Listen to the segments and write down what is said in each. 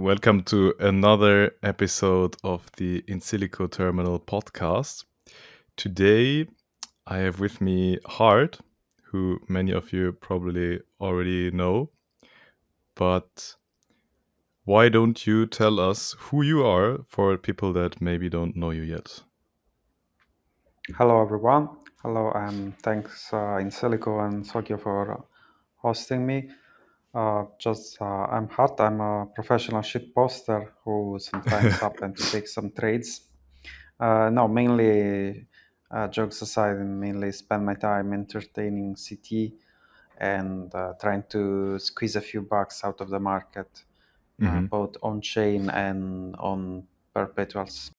Welcome to another episode of the Insilico Terminal podcast. Today, I have with me Hart, who many of you probably already know. But why don't you tell us who you are for people that maybe don't know you yet? Hello, everyone. Hello, and thanks Insilico and Sokyo for hosting me. I'm Hart. I'm a professional shit poster who sometimes happen to take some trades. No, mainly jokes aside, and mainly spend my time entertaining CT and trying to squeeze a few bucks out of the market, Mhm. both on chain and on perpetuals.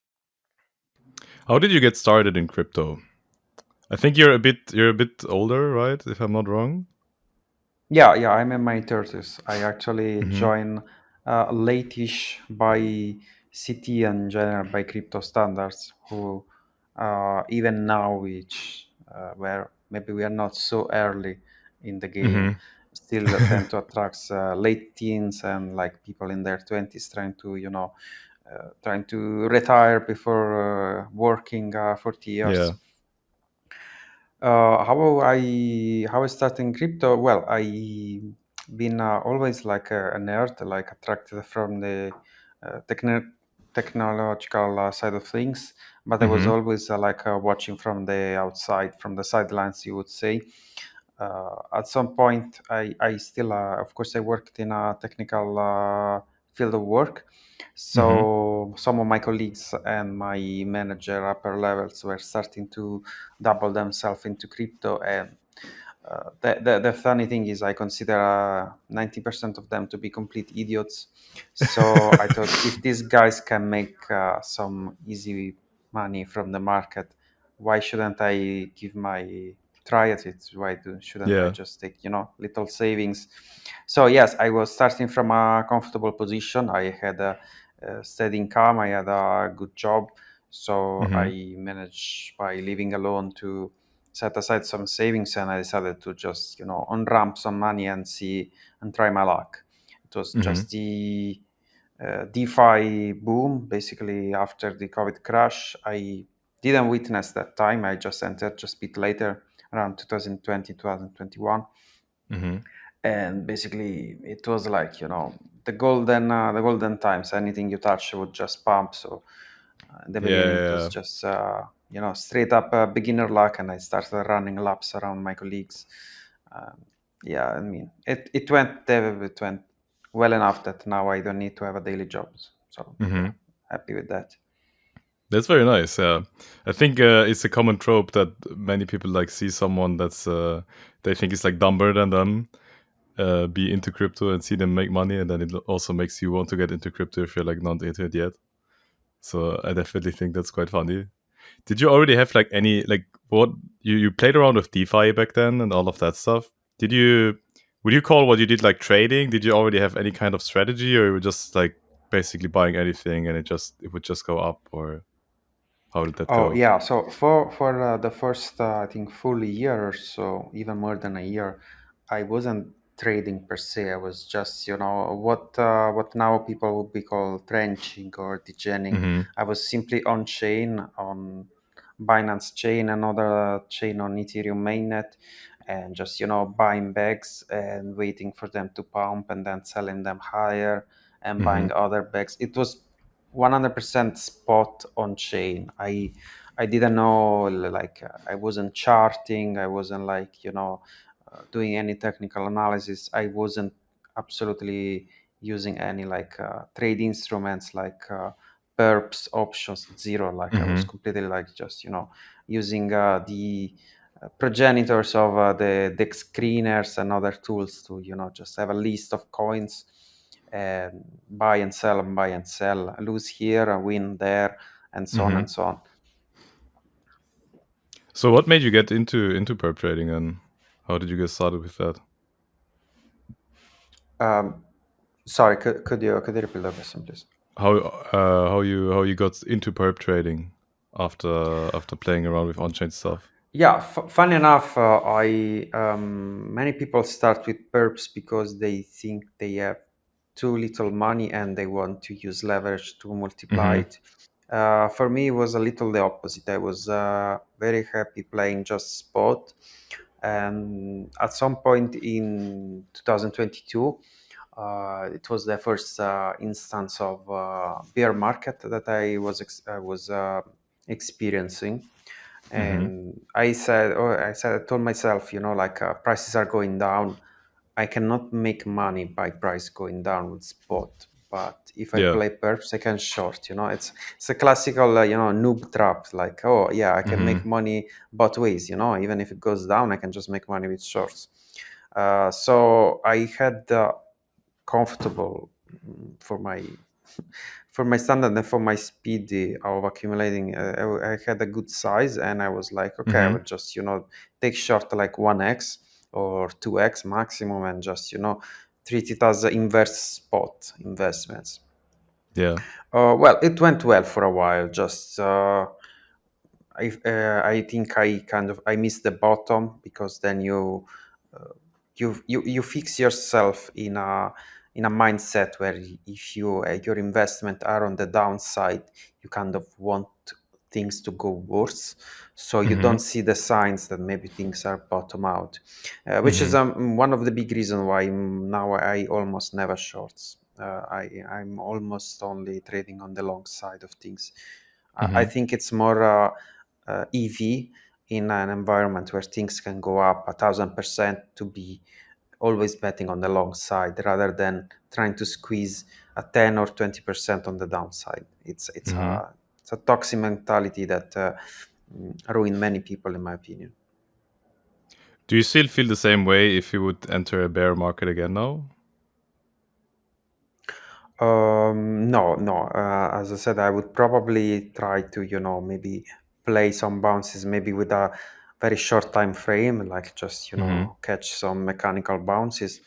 How did you get started in crypto? I think you're a bit older, right? If I'm not wrong. Yeah, I'm in my 30s. I actually Mhm. joined late-ish by CT and general by crypto standards, who even now, which where maybe we are not so early in the game, Mhm. still tend to attract late teens and like people in their 20s trying to retire before working 40 years. Yeah. How I started in crypto? Well, I been always like a nerd, like attracted from the technological side of things, but I was Mhm. always watching from the outside, from the sidelines, you would say. At some point, I still, of course, I worked in a technical field of work. Mhm. So some of my colleagues and my manager upper levels were starting to double themselves into crypto. And the funny thing is, I consider 90% of them to be complete idiots. So I thought if these guys can make some easy money from the market, why shouldn't I give my try at it? Shouldn't I Yeah. just take little savings? So yes, I was starting from a comfortable position. I had a steady income. I had a good job. So Mhm. I managed by living alone to set aside some savings, and I decided to just unramp some money and see and try my luck. It was Mhm. just the DeFi boom, basically after the COVID crash. I didn't witness that time. I just entered just a bit later, around 2020, 2021, Mhm. and basically it was like the golden times. Anything you touch would just pump. So in the Yeah, beginning, it was yeah, just straight up beginner luck, and I started running laps around my colleagues. Um, yeah, I mean, it went well enough that now I don't need to have a daily job. So yeah. yeah, Mhm. happy with that. That's very nice. Yeah, I think it's a common trope that many people like see someone that's they think is like dumber than them, be into crypto and see them make money, and then it also makes you want to get into crypto if you're like not into it yet. So I definitely think that's quite funny. Did you already have like any like what you played around with DeFi back then and all of that stuff? Did you would you call what you did like trading? Did you already have any kind of strategy, or you were just like basically buying anything and it would just go up, or how did that Oh go? yeah, so for the first I think full year or so, even more than a year, I wasn't trading per se. I was just what now people would be called trenching or degening. Mm-hmm. I was simply on chain on Binance chain, another chain on Ethereum mainnet, and just buying bags and waiting for them to pump and then selling them higher and Mm-hmm. buying other bags. It was 100% spot on chain. I didn't know, like I wasn't charting. I wasn't like doing any technical analysis. I wasn't absolutely using any like trade instruments like perps, options, zero. Like I was Mm-hmm. completely like just using the progenitors of the dex screeners and other tools to just have a list of coins and buy and sell and buy and sell, lose here and win there, and so on Mm-hmm. and so on. So what made you get into perp trading, and how did you get started with that? Um, Sorry, could you repeat the question, please? How you got into perp trading after playing around with on-chain stuff? Yeah, funny enough, I many people start with perps because they think they have too little money and they want to use leverage to multiply Mhm. it. For me, it was a little the opposite. I was very happy playing just spot. And at some point in 2022, it was the first instance of bear market that I was experiencing, Mhm. and I told myself, like prices are going down. I cannot make money by price going down with spot, but if I Yeah. play perps, I can short. It's a classical noob trap. Like, oh yeah, I can make Mhm. money both ways. Even if it goes down, I can just make money with shorts. So I had comfortable for my for my standard and for my speed of accumulating. I had a good size, and I was like, okay, I Mhm. would just take short like 1x or 2x maximum, and just treat it as inverse spot investments. Yeah. Well, it went well for a while. Just I think I missed the bottom, because then you fix yourself in a mindset where if your investment are on the downside, you kind of want things to go worse, so you don't Mhm. see the signs that maybe things are bottom out, which is Mhm. one of the big reasons why now I almost never shorts. I'm almost only trading on the long side of things. I Mhm. think it's more EV in an environment where things can go up 1,000% to be always betting on the long side rather than trying to squeeze a 10 or 20% on the downside. Mhm. It's a toxic mentality that ruin many people, in my opinion. Do you still feel the same way if you would enter a bear market again now? No, no. As I said, I would probably try to, maybe play some bounces, maybe with a very short time frame, like just, Mhm. catch some mechanical bounces,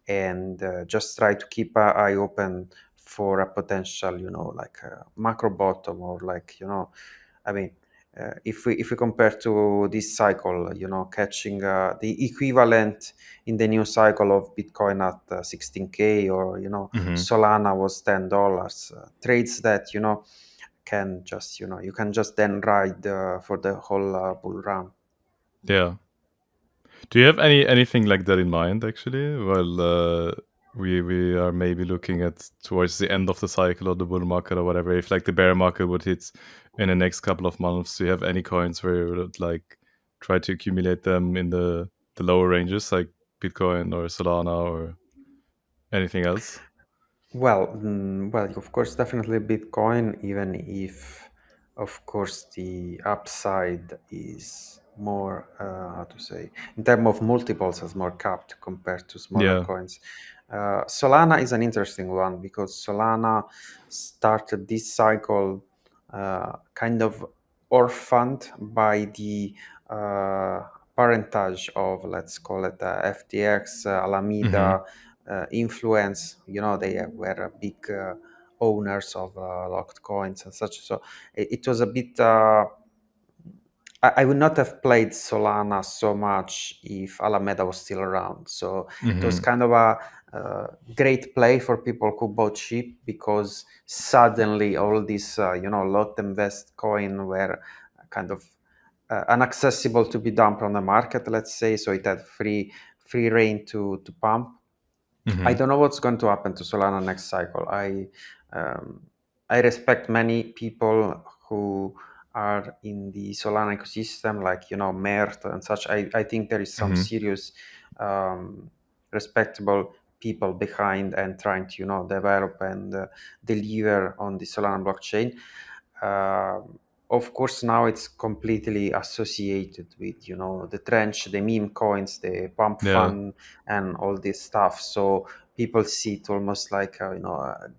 and just try to keep an eye open for a potential, like a macro bottom, or like, I mean, if we compare to this cycle, catching the equivalent in the new cycle of Bitcoin at 16K, or Mhm. Solana was $10. Trades that can just you can just then ride for the whole bull run. Yeah. Do you have anything like that in mind actually? Well, we are maybe looking at towards the end of the cycle or the bull market or whatever. If like the bear market would hit in the next couple of months, do you have any coins where you would like try to accumulate them in the lower ranges like Bitcoin or Solana or anything else? Well, of course, definitely Bitcoin, even if, of course, the upside is more, how to say, in terms of multiples, is more capped compared to smaller Yeah. coins. Solana is an interesting one, because Solana started this cycle kind of orphaned by the uh, parentage of, let's call it, FTX, Mhm. Alameda, influence. They were big owners of locked coins and such. So it was a bit. I would not have played Solana so much if Alameda was still around. So it was Mhm. kind of a great play for people who bought cheap, because suddenly all these, lot invest coin were kind of inaccessible to be dumped on the market, let's say. So it had free reign to pump. I Mhm. don't know what's going to happen to Solana next cycle. Um, I respect many people who are in the Solana ecosystem, like Mert and such. I think there is some Mhm. serious, respectable people behind and trying to develop and deliver on the Solana blockchain. Of course, now it's completely associated with the trench, the meme coins, the pump Yeah. fund, and all this stuff. So people see it almost like a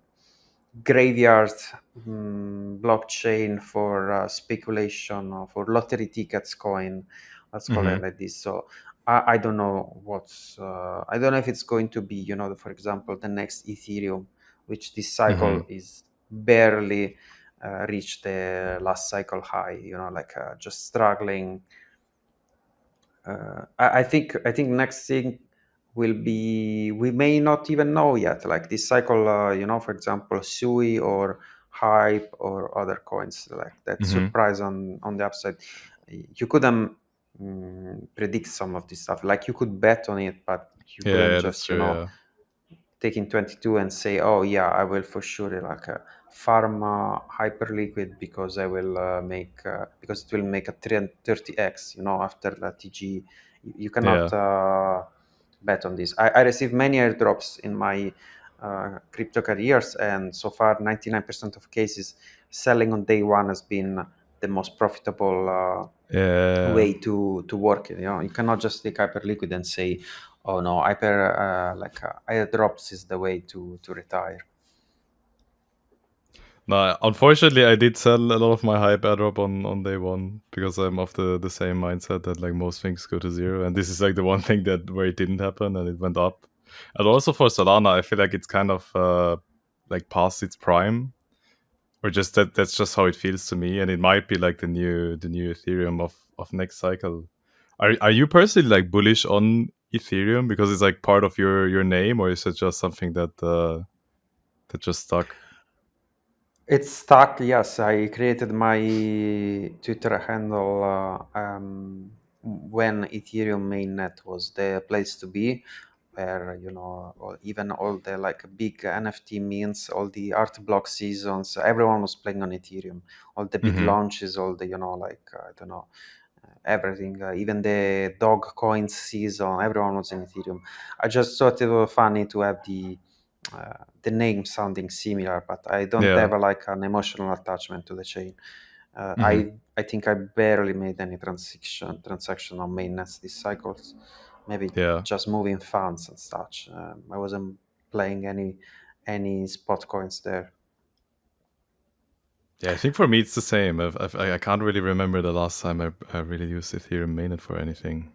graveyard blockchain for speculation, or for lottery tickets coin. Let's call it Mhm. like this. So I don't know I don't know if it's going to be for example, the next Ethereum, which this cycle Mhm. is barely reached the last cycle high. Like just struggling. I think next thing we may not even know yet. Like this cycle, for example, Sui or Hype or other coins like that Hmm. surprise on the upside. You couldn't predict some of this stuff. Like you could bet on it, but you Yeah, couldn't yeah, that's just true. Yeah, taking 22 and say, oh yeah, I will for sure like farm hyper liquid because I will make because it will make a 30x, after the TG. You cannot yeah, bet on this. I received many airdrops in my crypto careers, and so far 99% of cases selling on day one has been the most profitable yeah. way to work it. You cannot just take hyperliquid and say, oh no, airdrops is the way to retire. No, unfortunately, I did sell a lot of my hype airdrop on day one because I'm of the same mindset that like most things go to zero, and this is like the one thing that where it didn't happen and it went up. And also for Solana, I feel like it's kind of like past its prime, or just that's just how it feels to me, and it might be like the new Ethereum of next cycle. Are you personally like bullish on Ethereum because it's like part of your name, or is it just something that just stuck? It's stuck. Yes, I created my Twitter handle when Ethereum mainnet was the place to be, where or even all the like big NFT means, all the art block seasons, everyone was playing on Ethereum. All the big Hmm. launches, all the I don't know, everything, even the dog coin season, everyone was in Ethereum. I just thought it was funny to have the name sounding similar, but I don't Yeah. have like an emotional attachment to the chain. Hmm. I think I barely made any transaction on mainnets these cycles. Maybe Yeah. just moving funds and such. I wasn't playing any spot coins there. Yeah, I think for me it's the same. I can't really remember the last time I really used Ethereum mainnet for anything.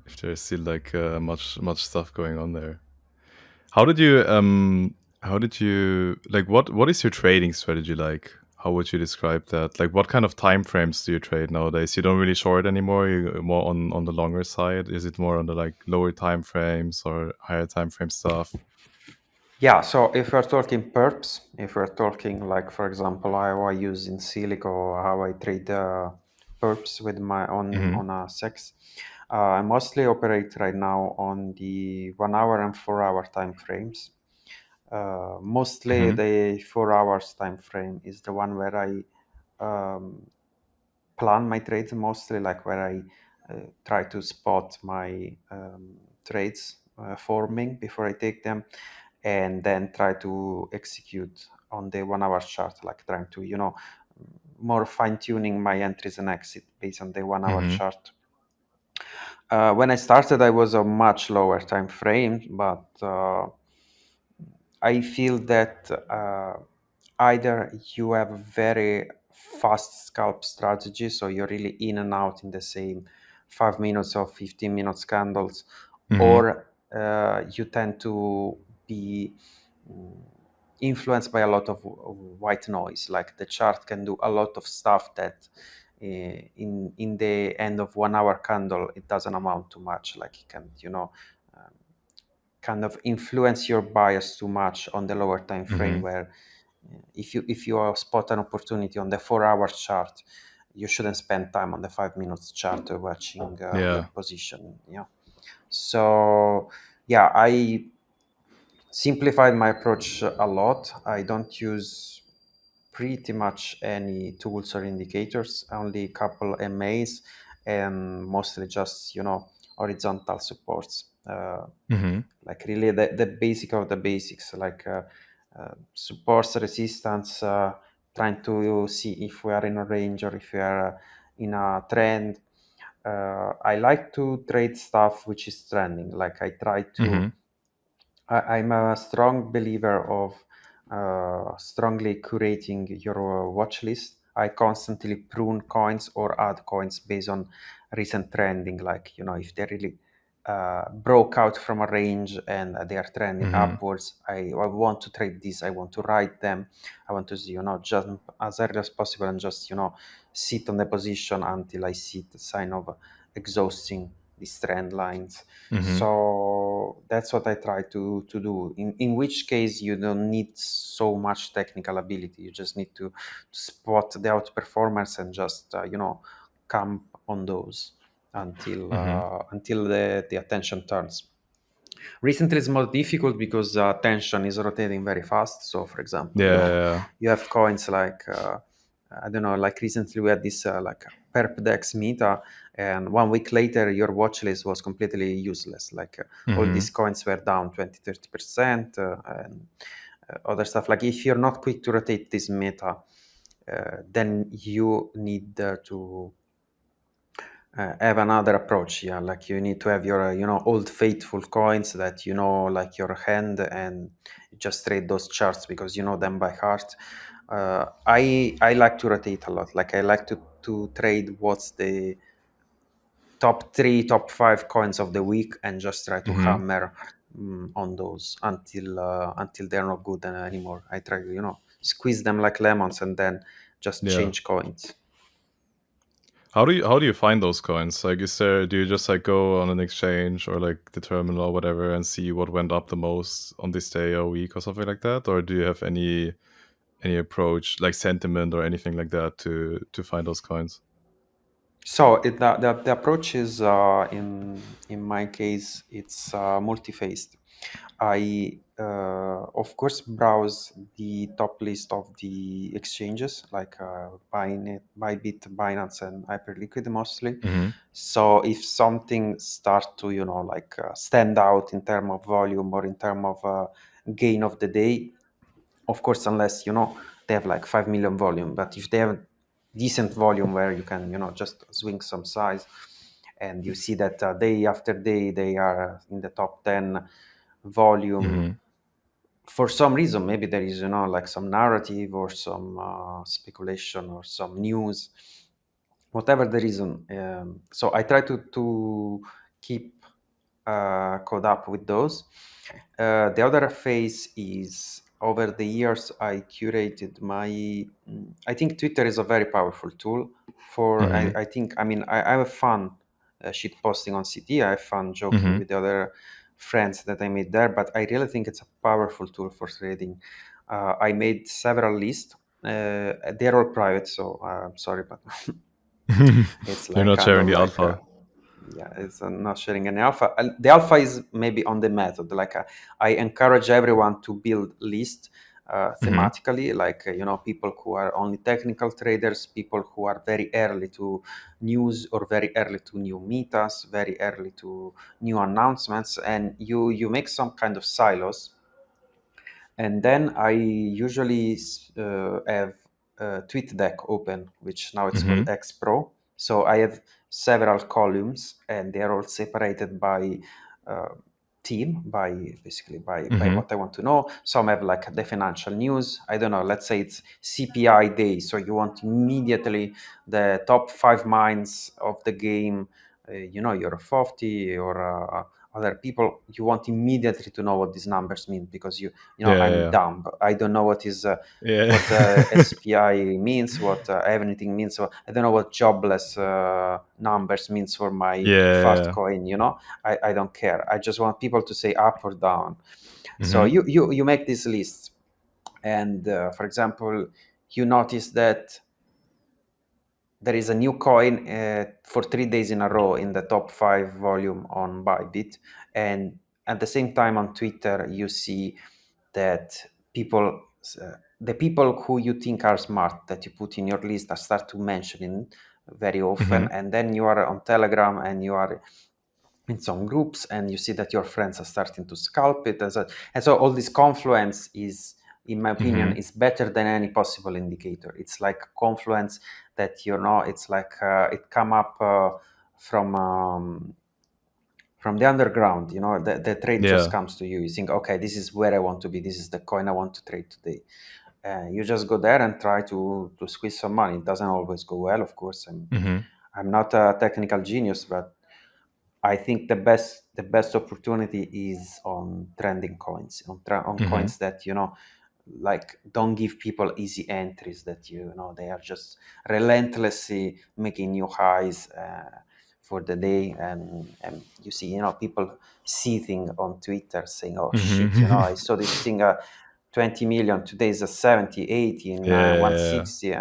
If there's still like much stuff going on there. How did you like what is your trading strategy like? How would you describe that? Like what kind of time frames do you trade nowadays? You don't really short anymore. You're more on the longer side. Is it more on the like lower time frames or higher time frame stuff? Yeah, so if we're talking perps, if we're talking like, for example, how I use Insilico or how I trade perps with my Hmm. on a sex, I mostly operate right now on the 1 hour and 4 hour time frames. Mostly Hmm. the 4 hours time frame is the one where I um, plan my trades, mostly like where I try to spot my trades forming before I take them, and then try to execute on the 1 hour chart, like trying to more fine tuning my entries and exit based on the 1 hour Hmm. chart. When I started, I was a much lower time frame, but I feel that either you have a very fast scalp strategy, so you're really in and out in the same 5 minutes or 15 minutes candles, Hmm. or you tend to be mm, influenced by a lot of white noise. Like the chart can do a lot of stuff that in the end of 1 hour candle it doesn't amount to much. Like it can um, kind of influence your bias too much on the lower time frame, Hmm. where if you spot an opportunity on the 4 hour chart, you shouldn't spend time on the 5 minutes chart watching your Yeah. position. So yeah, I simplified my approach a lot. I don't use pretty much any tools or indicators, only a couple MAs, and mostly just horizontal supports. Hmm. Like really the basic of the basics, like supports, resistance, trying to see if we are in a range or if we are in a trend. I like to trade stuff which is trending. Like I try to Hmm. I'm a strong believer of strongly curating your watch list. I constantly prune coins or add coins based on recent trending. Like, if they really broke out from a range and they are trending Hmm. upwards, I want to trade this. I want to ride them. I want to, jump as early as possible and just, sit on the position until I see the sign of exhausting these trend lines. Mm-hmm. So that's what I try to do. In which case you don't need so much technical ability. You just need to spot the outperformers and just camp on those Mm-hmm. until the attention turns. Recently, it's more difficult because attention is rotating very fast. So, for example, Yeah. you have coins like I don't know, like recently we had this like perp meta, and 1 week later your watch list was completely useless. Like all Mm-hmm. these coins were down 20-30%, and other stuff. Like if you're not quick to rotate this meta, then you need to have another approach. Yeah, like you need to have your old faithful coins that like your hand, and just trade those charts because you know them by heart. I like to rotate a lot. Like I like to trade what's the top 3 top 5 coins of the week and just try to Mm-hmm. hammer on those until they're not good anymore. I try to squeeze them like lemons and then just Yeah. change coins. How do you find those coins? Like, do you just like go on an exchange or like the terminal or whatever and see what went up the most on this day or week or something like that? Or do you have any approach like sentiment or anything like that to find those coins? So the approach is in my case it's multi-phased. I of course browse the top list of the exchanges like Bybit, Binance, and Hyperliquid mostly. Mm-hmm. So if something starts to like stand out in terms of volume or in terms of gain of the day, of course, unless they have like 5 million volume, but if they have decent volume where you can just swing some size, and you see that day after day they are in the top 10 volume, Mm-hmm. for some reason, maybe there is like some narrative or some speculation or some news, whatever the reason. So I try to keep caught up with those. The other phase is over the years I curated my. I think Twitter is a very powerful tool for. Mm-hmm. I think I mean I have fun shit posting on CT. I have fun joking Mm-hmm. with the other friends that I made there, but I really think it's a powerful tool for trading. I made several lists. They're all private, so sorry, but it's You're like not kind sharing of the like alpha. yeah, it's not sharing any alpha. The alpha is maybe on the method. Like I encourage everyone to build list Mm-hmm. thematically, like people who are only technical traders, people who are very early to news or very early to new metas, very early to new announcements, and you make some kind of silos. And then I usually have TweetDeck open, which now it's Mm-hmm. called X Pro. So I have several columns, and they are all separated by uh, team, by basically by Mm-hmm. what I want to know. Some have like the financial news. I don't know. Let's say it's CPI day, so you want immediately the top 5 minds of the game. You're 50 or other people. You want immediately to know what these numbers mean because I'm Yeah. dumb. I don't know what is Yeah. what SPI means, what everything means. So I don't know what jobless numbers means for my fart Yeah. coin. I don't care. I just want people to say up or down. So Mm-hmm. you make this list, and for example, you notice that there is a new coin for 3 days in a row in the top 5 volume on Bybit, and at the same time on Twitter you see that people the people who you think are smart that you put in your list are start to mentioning very often, Mm-hmm. and then you are on Telegram and you are in some groups and you see that your friends are starting to scalp it and so all this confluence is, in my opinion, Mm-hmm. is better than any possible indicator. It's like confluence that it's like it come up from the underground. The trade just Yeah. comes to you. You think, okay, this is where I want to be, this is the coin I want to trade today. You just go there and try to squeeze some money. It doesn't always go well, of course. Mm-hmm. I'm not a technical genius, but I think the best opportunity is on trending coins, on Mm-hmm. coins that like don't give people easy entries, that they are just relentlessly making new highs. for the day, and you see, people seething on Twitter saying, oh shit, Mhm. I saw this thing, 20 million, today is a 70, 80, in Yeah. 160,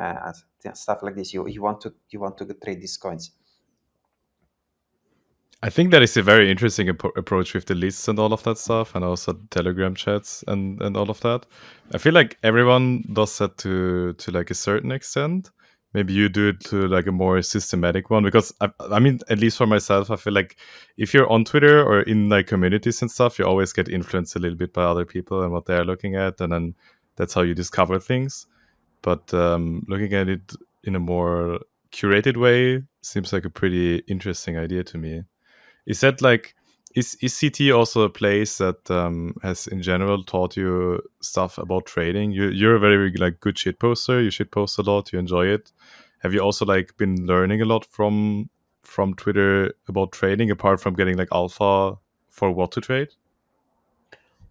stuff like this. You want to trade these coins. I think that is a very interesting approach with the lists and all of that stuff, and also Telegram chats and all of that. I feel like everyone does that to like a certain extent. Maybe you do it to like a more systematic one, because I mean, at least for myself, I feel like if you're on Twitter or in like communities and stuff, you always get influenced a little bit by other people and what they're looking at, and then that's how you discover things. But looking at it in a more curated way seems like a pretty interesting idea to me. Is that like, is CT also a place that has in general taught you stuff about trading? You're a very like good shit poster. You shit post a lot. You enjoy it. Have you also like been learning a lot from Twitter about trading, apart from getting like alpha for what to trade?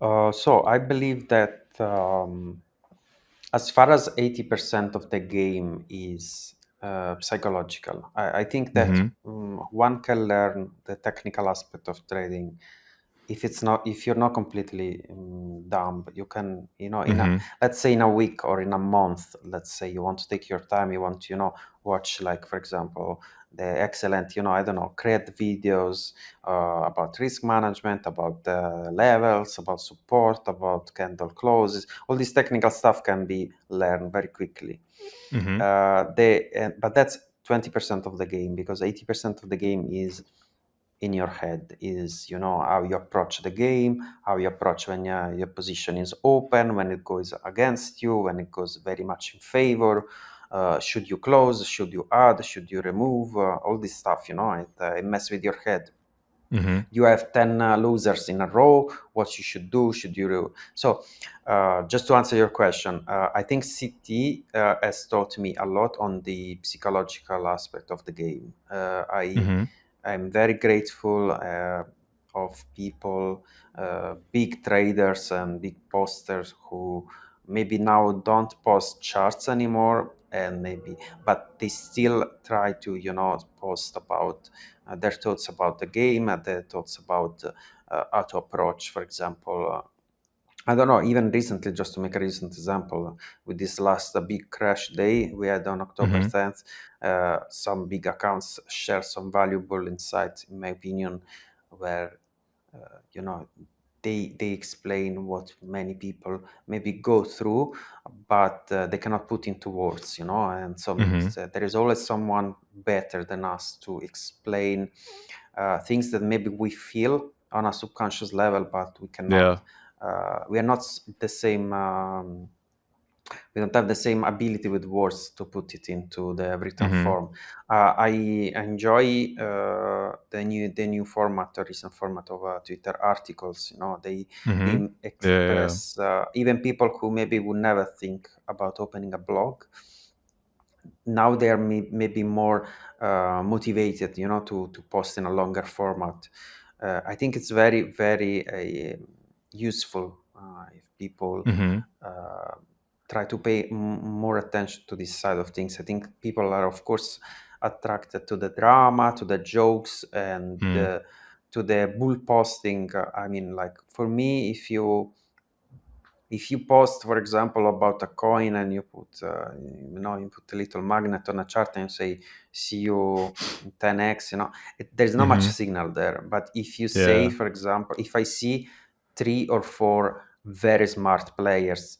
So I believe that, as far as 80% of the game is psychological, I think that Mm-hmm. one can learn the technical aspect of trading. If you're not completely dumb, you can, Mm-hmm. let's say in a week or in a month, let's say you want to take your time, you want to, watch, like, for example, the excellent, I don't know, create videos about risk management, about levels, about support, about candle closes. All this technical stuff can be learned very quickly. Mm-hmm. But that's 20% of the game, because 80% of the game is in your head, is, how you approach the game, how you approach when your position is open, when it goes against you, when it goes very much in favor. Should you close, should you add, should you remove, all this stuff, it mess with your head. Mm-hmm. You have 10 losers in a row, what you should do, should you so just to answer your question, I think CT has taught me a lot on the psychological aspect of the game. Mm-hmm. I'm very grateful of people, big traders and big posters, who maybe now don't post charts anymore, and maybe, but they still try to, post about their thoughts about the game, and their thoughts about how to approach, for example. I don't know, even recently, just to make a recent example, with this last big crash day we had on October Mm-hmm. 10th, some big accounts share some valuable insights, in my opinion, where, you know, they explain what many people maybe go through, but they cannot put into words, and Mm-hmm. there is always someone better than us to explain things that maybe we feel on a subconscious level, but we cannot. Yeah. We are not the same. We don't have the same ability with words to put it into the written Mm-hmm. form. I enjoy the new format, the recent format of Twitter articles. They Mm-hmm. Yeah. Yeah. express, even people who maybe would never think about opening a blog. Now they are maybe more motivated, to post in a longer format. I think it's very, very useful if people Mm-hmm. uh, try to pay more attention to this side of things. I think people are, of course, attracted to the drama, to the jokes, and Mm-hmm. to the bull posting. I mean, like, for me, if you post, for example, about a coin, and you put, you put a little magnet on a chart and you say, see you in 10x, there's not much Mm-hmm. signal there. But if you say, Yeah. for example, if I see 3 or 4 very smart players,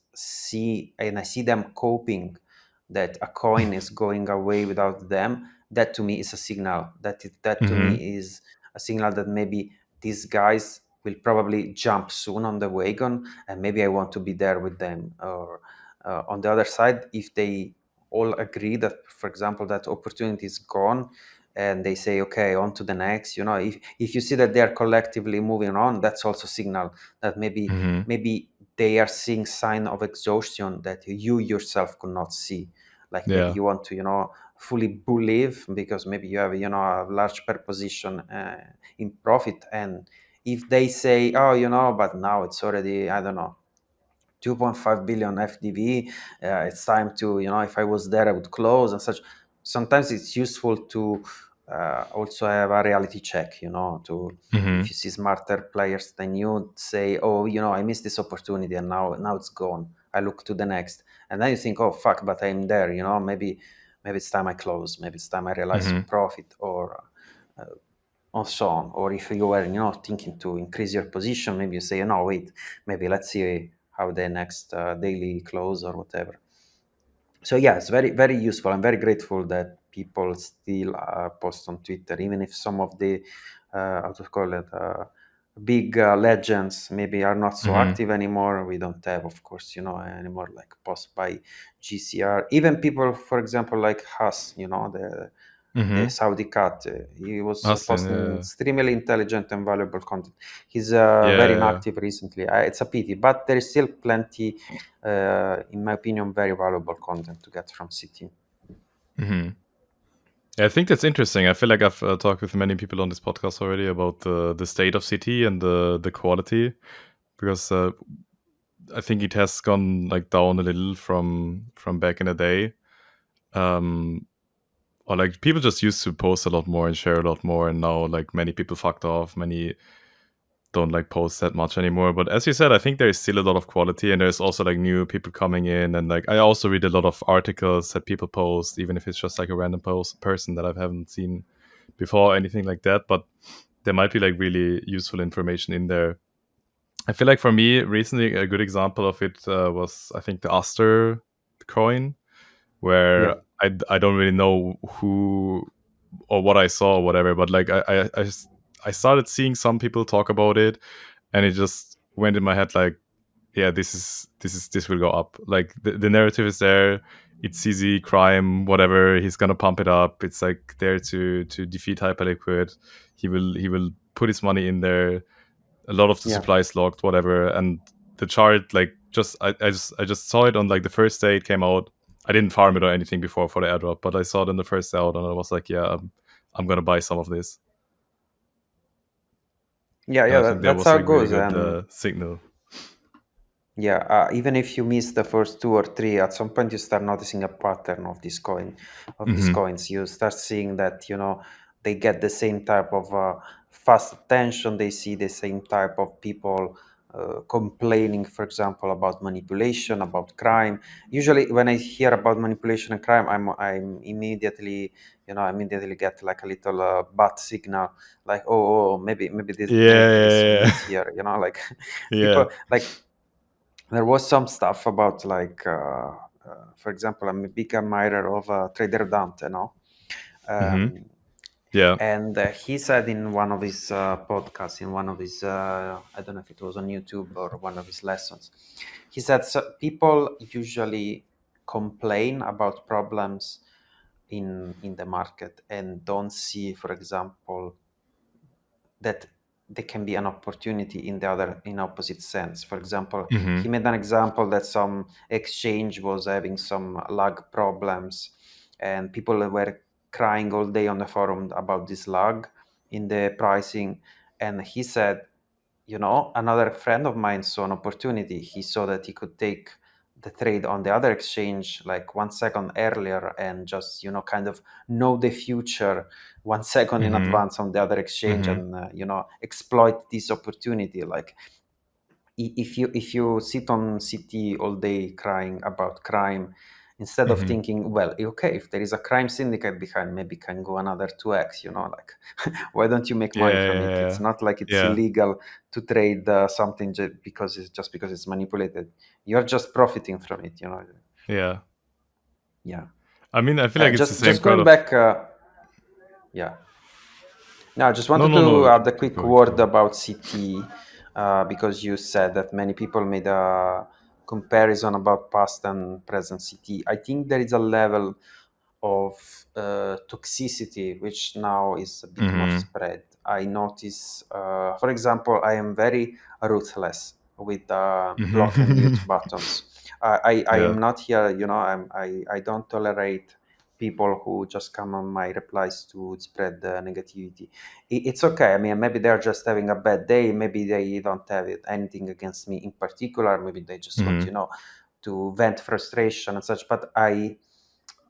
and I see them coping that a coin is going away without them, that to me is a signal. That to Mm-hmm. me is a signal that maybe these guys will probably jump soon on the wagon, and maybe I want to be there with them. Or on the other side, if they all agree that, for example, that opportunity is gone, and they say, okay, on to the next, if you see that they are collectively moving on, that's also signal that Mm-hmm. maybe they are seeing sign of exhaustion that you yourself could not see. Like, maybe Yeah. you want to, fully believe, because maybe you have, a large per position in profit, and if they say, oh, but now it's already, I don't know, 2.5 billion FDV, it's time to, if I was there, I would close and such. Sometimes it's useful to also have a reality check, to if you see smarter players than you, say, oh, I missed this opportunity and now it's gone. I look to the next, and then you think, oh fuck, but I'm there. Maybe it's time I close. Maybe it's time I realize some profit, or so on. Or if you were, thinking to increase your position, maybe you say, no, wait, maybe let's see how the next daily close or whatever. So yeah, it's very, very useful. I'm very grateful that people still post on Twitter, even if some of the how to call it big legends maybe are not so active anymore. We don't have, of course, anymore like post by GCR. Even people, for example, like Haas, the Saudi cat. He was Aslan, posting yeah. extremely intelligent and valuable content. He's Yeah, very yeah. inactive recently. It's a pity, but there is still plenty, in my opinion, very valuable content to get from CT. Yeah, I think that's interesting. I feel like I've talked with many people on this podcast already about the state of CT and the quality, because I think it has gone like down a little from back in the day. Or like people just used to post a lot more and share a lot more, and now like many people fucked off. Many don't like post that much anymore. But as you said, I think there is still a lot of quality, and there's also like new people coming in, and like I also read a lot of articles that people post, even if it's just like a random person that I haven't seen before or anything like that. But there might be like really useful information in there. I feel like for me recently a good example of it was, I think, the Aster coin, Yeah. where I don't really know who or what I saw or whatever, but like I started seeing some people talk about it, and it just went in my head like, yeah, this will go up. Like the narrative is there. It's easy crime, whatever. He's gonna pump it up. It's like there to defeat Hyperliquid. He will put his money in there. A lot of the Yeah. supply is locked, whatever. And the chart, like, I just saw it on like the first day it came out. I didn't farm it or anything before for the airdrop, but I saw it on the first day out, and I was like, yeah, I'm gonna buy some of this. Yeah, And yeah, I think that that's was how like it really goes. good And signal. yeah, even if you miss the first two or three, at some point you start noticing a pattern of these coins. You start seeing that they get the same type of fast attention. They see the same type of people complaining, for example, about manipulation, about crime. Usually, when I hear about manipulation and crime, I'm immediately immediately get like a little bat signal, like oh, maybe this maybe there is some Yeah, meat here. Like yeah. people like there was some stuff about like for example, I'm a big admirer of Trader Dante, Mm-hmm. um, Yeah. and he said in one of his podcasts, in one of his I don't know if it was on YouTube or one of his lessons, he said people usually complain about problems in the market and don't see, for example, that there can be an opportunity in opposite sense. For example, Mm-hmm. he made an example that some exchange was having some lag problems, and people were crying all day on the forum about this lag in the pricing. And he said, another friend of mine saw an opportunity. He saw that he could take the trade on the other exchange like 1 second earlier and just, kind of know the future 1 second in Mm-hmm. advance on the other exchange, Mm-hmm. and, exploit this opportunity. Like if you sit on CT all day crying about crime, instead of Mm-hmm. thinking, well, okay, if there is a crime syndicate behind, maybe can go another 2x, like why don't you make Yeah, money from it? It's yeah, not like it's yeah, illegal to trade something because it's manipulated. You're just profiting from it. yeah. Yeah. I mean, I feel like it's the same Just kind going of. back. Yeah. No, I just No, wanted no, to no. add a Keep quick going. Keep word going. about CT, because you said that many people made a comparison about past and present CT. I think there is a level of toxicity which now is a bit more Mm-hmm. spread. I notice, for example, I am very ruthless with block and mute Mm-hmm. buttons. I Yeah. am not here, I don't tolerate people who just come on my replies to spread negativity. It's okay. I mean, maybe they're just having a bad day. Maybe they don't have anything against me in particular. Maybe they just want, Mm-hmm. to vent frustration and such. But I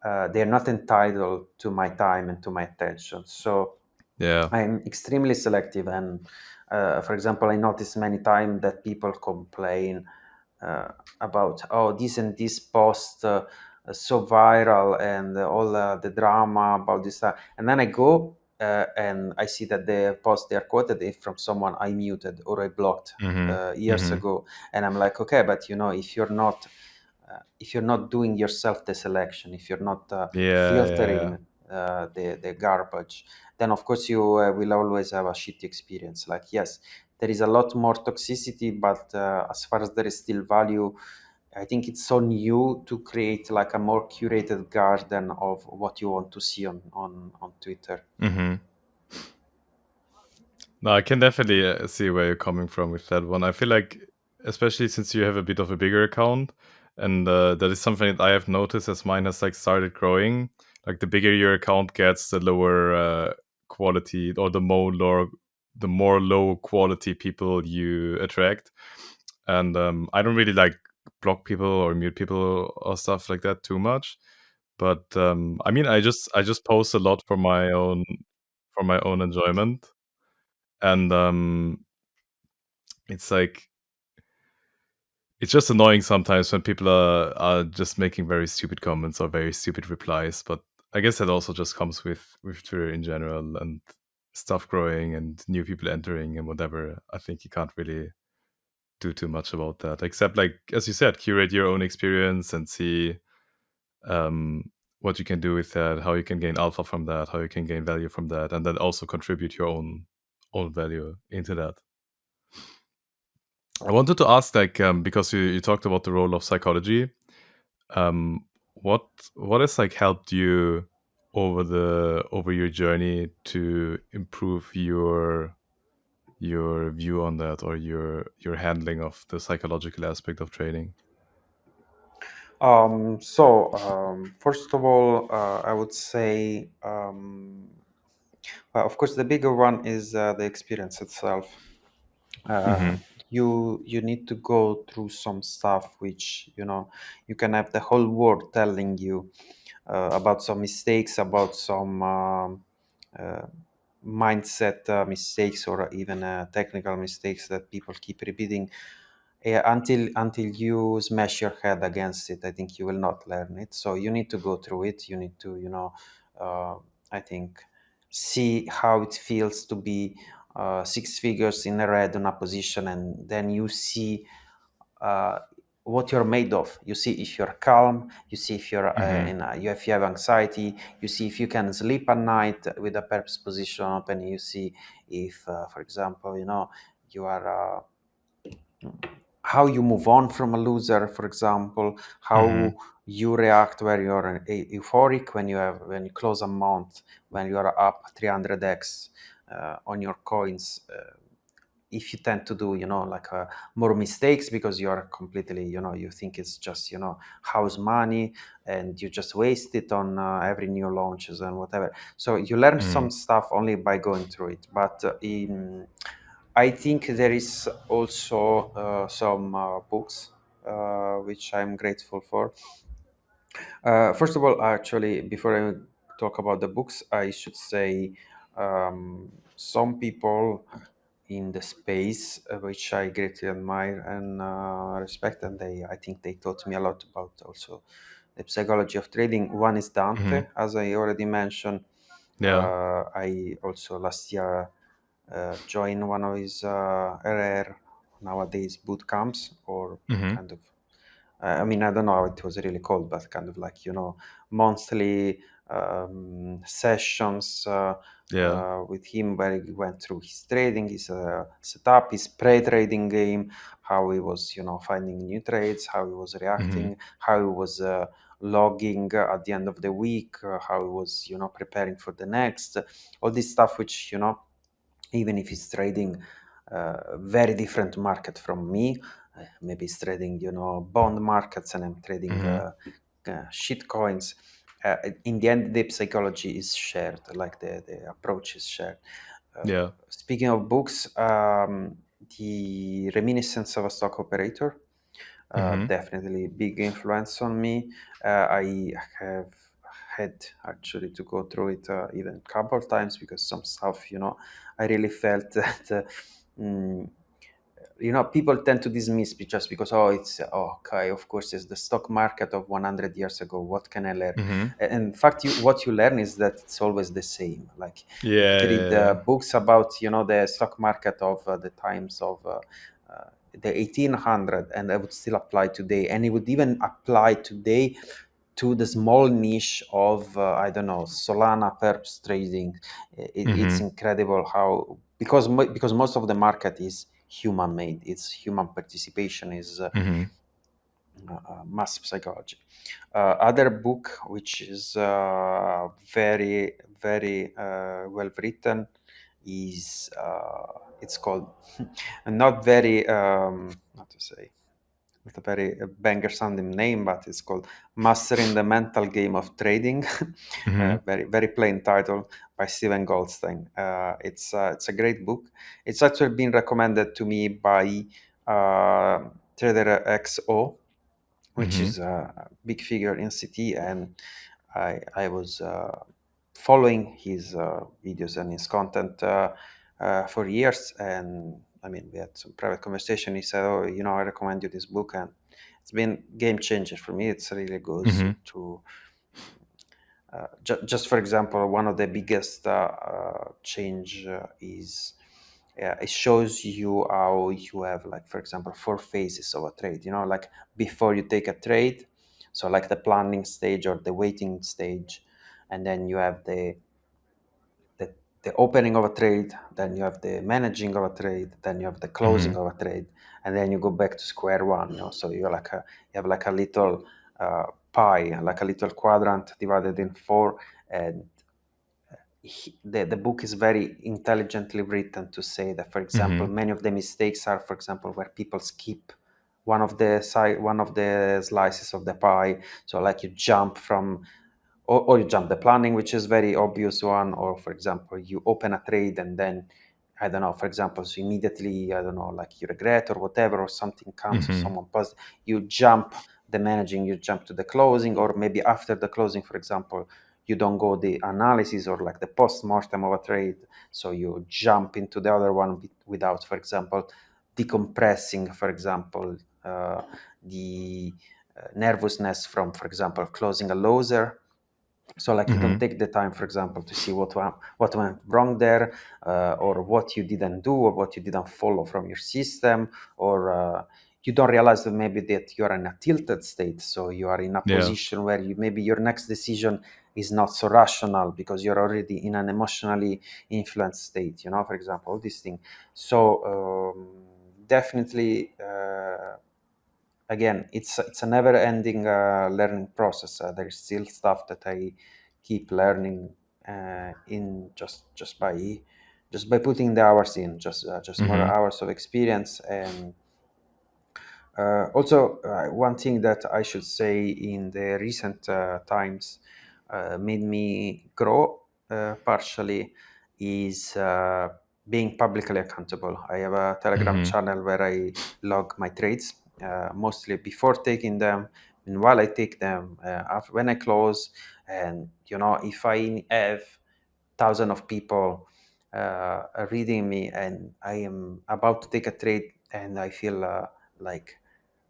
they're not entitled to my time and to my attention. So Yeah. I'm extremely selective, and for example, I notice many times that people complain about, oh, this and this post so viral, and all the drama about this, and then I go and I see that the post they are quoted is from someone I muted or I blocked Mm-hmm. years Mm-hmm. ago, and I'm like, okay, but if you're not doing yourself the selection, if you're not Yeah, yeah, filtering the garbage, then of course you will always have a shitty experience. Like, yes, there is a lot more toxicity, but as far as there is still value, I think it's on you to create like a more curated garden of what you want to see on Twitter. yeah. Mm-hmm. No, I can definitely see where you're coming from with that one. I feel like, especially since you have a bit of a bigger account, and that is something that I have noticed as mine has like started growing. Like the bigger your account gets, the lower quality, or the more low quality people you attract. And I don't really like block people or mute people or stuff like that too much. But I mean, I just post a lot for my own enjoyment, and it's like it's just annoying sometimes when people are just making very stupid comments or very stupid replies. But I guess that also just comes with Twitter in general and stuff growing and new people entering and whatever. I think you can't really do too much about that, except like as you said, curate your own experience and see um, what you can do with that, how you can gain alpha from that, how you can gain value from that, and then also contribute your own value into that. I wanted to ask, like, because you talked about the role of psychology, um, what what has like helped you over your journey to improve your view on that, or your handling of the psychological aspect of trading? First of all, I would say, well, of course, the bigger one is the experience itself. uh, Mm-hmm. you need to go through some stuff which you can have the whole world telling you about some mistakes, about some uh, mindset mistakes, or even technical mistakes that people keep repeating, until you smash your head against it. I think you will not learn it, so you need to go through it. You need to uh, I think see how it feels to be six figures in a red on a position, and then you see uh, what you're made of. You see if you're calm, you see if you're Mm-hmm. if you have anxiety, you see if you can sleep at night with a perps position open, you see if for example you are how you move on from a loser, for example, Mm-hmm. how you react where you're euphoric, when you close a month, when you are up 300x on your coins. If you tend to do like more mistakes because you are completely you think it's just house money, and you just waste it on every new launches and whatever. So you learn Mm-hmm. some stuff only by going through it, but I think there is also some books which I'm grateful for. First of all, actually, before I talk about the books, I should say some people in the space which I greatly admire and respect, and I think they taught me a lot about also the psychology of trading. One is Mm-hmm. Dante, as I already mentioned. Yeah. I also last year joined one of his rare nowadays boot camps, or Mm-hmm. kind of I mean, I don't know how it was really called, but kind of like monthly sessions Yeah. with him, where he went through his trading, his setup, his pre-trading game, how he was finding new trades, how he was Mm-hmm. reacting, how he was logging at the end of the week, how he was preparing for the next, all this stuff, which even if he's trading very different market from me. Maybe he's trading bond markets, and I'm trading Mm-hmm. shit coins. In the end, the psychology is shared, like the approach is shared. Yeah. Speaking of books, the Reminiscence of a Stock Operator, Mm-hmm. definitely big influence on me. I have had actually to go through it even a couple of times, because some stuff, I really felt that people tend to dismiss just because, okay, of course, it's the stock market of 100 years ago. What can I learn? Mhm. And in fact, what you learn is that it's always the same. Like you Yeah, could read yeah, yeah. books about, the stock market of the times of the 1800, and it would still apply today. And it would even apply today to the small niche of, I don't know, Solana perps trading. It's Mhm. incredible how, because most of the market is human made. It's human participation, is Mhm. mass psychology. Other book which is very very well written is it's called not very not to say with a very banger sounding name, but it's called Mastering the Mental Game of Trading. Mhm. Very, very plain title by Steven Goldstein. It's a great book. It's actually been recommended to me by Trader XO, which Mhm. is a big figure in CT, and I was following his videos and his content for years. And I mean, we had some private conversation. He said, "Oh, I recommend you this book," and it's been game changer for me. It's really goes Mhm. to just for example, one of the biggest change is. It shows you how you have, like, for example, 4 phases of a trade. Like before you take a trade, so like the planning stage or the waiting stage, and then you have the, the opening of a trade, then you have the managing of a trade, then you have the closing Mhm. of a trade, and then you go back to square one. So you have like a little pie, like a little quadrant divided in four, and the book is very intelligently written to say that, for example, Mhm. many of the mistakes are, for example, where people skip one of the slices of the pie. So like you jump from, or you jump the planning, which is very obvious one, or for example, you open a trade and then, I don't know, for example, so immediately, I don't know, like you regret or whatever, or something comes or Mhm. someone posts, you jump the managing, you jump to the closing, or maybe after the closing, for example, you don't go the analysis or like the post-mortem of a trade, so you jump into the other one without, for example, decompressing, for example, the nervousness from, for example, closing a loser. So like you don't Mhm. take the time, for example, to see what went wrong there, or what you didn't do, or what you didn't follow from your system, or you don't realize that maybe that you are in a tilted state. So you are in a Yeah. position where maybe your next decision is not so rational because you're already in an emotionally influenced state. For example, all these things. So definitely. Again, it's a never ending learning process. There is still stuff that I keep learning in just by putting the hours in, just more Mhm. hours of experience. And also, one thing that I should say in the recent times made me grow partially is being publicly accountable. I have a Telegram Mhm. channel where I log my trades, mostly before taking them, and while I take them, after, when I close. And if I have thousands of people reading me, and I am about to take a trade, and I feel like,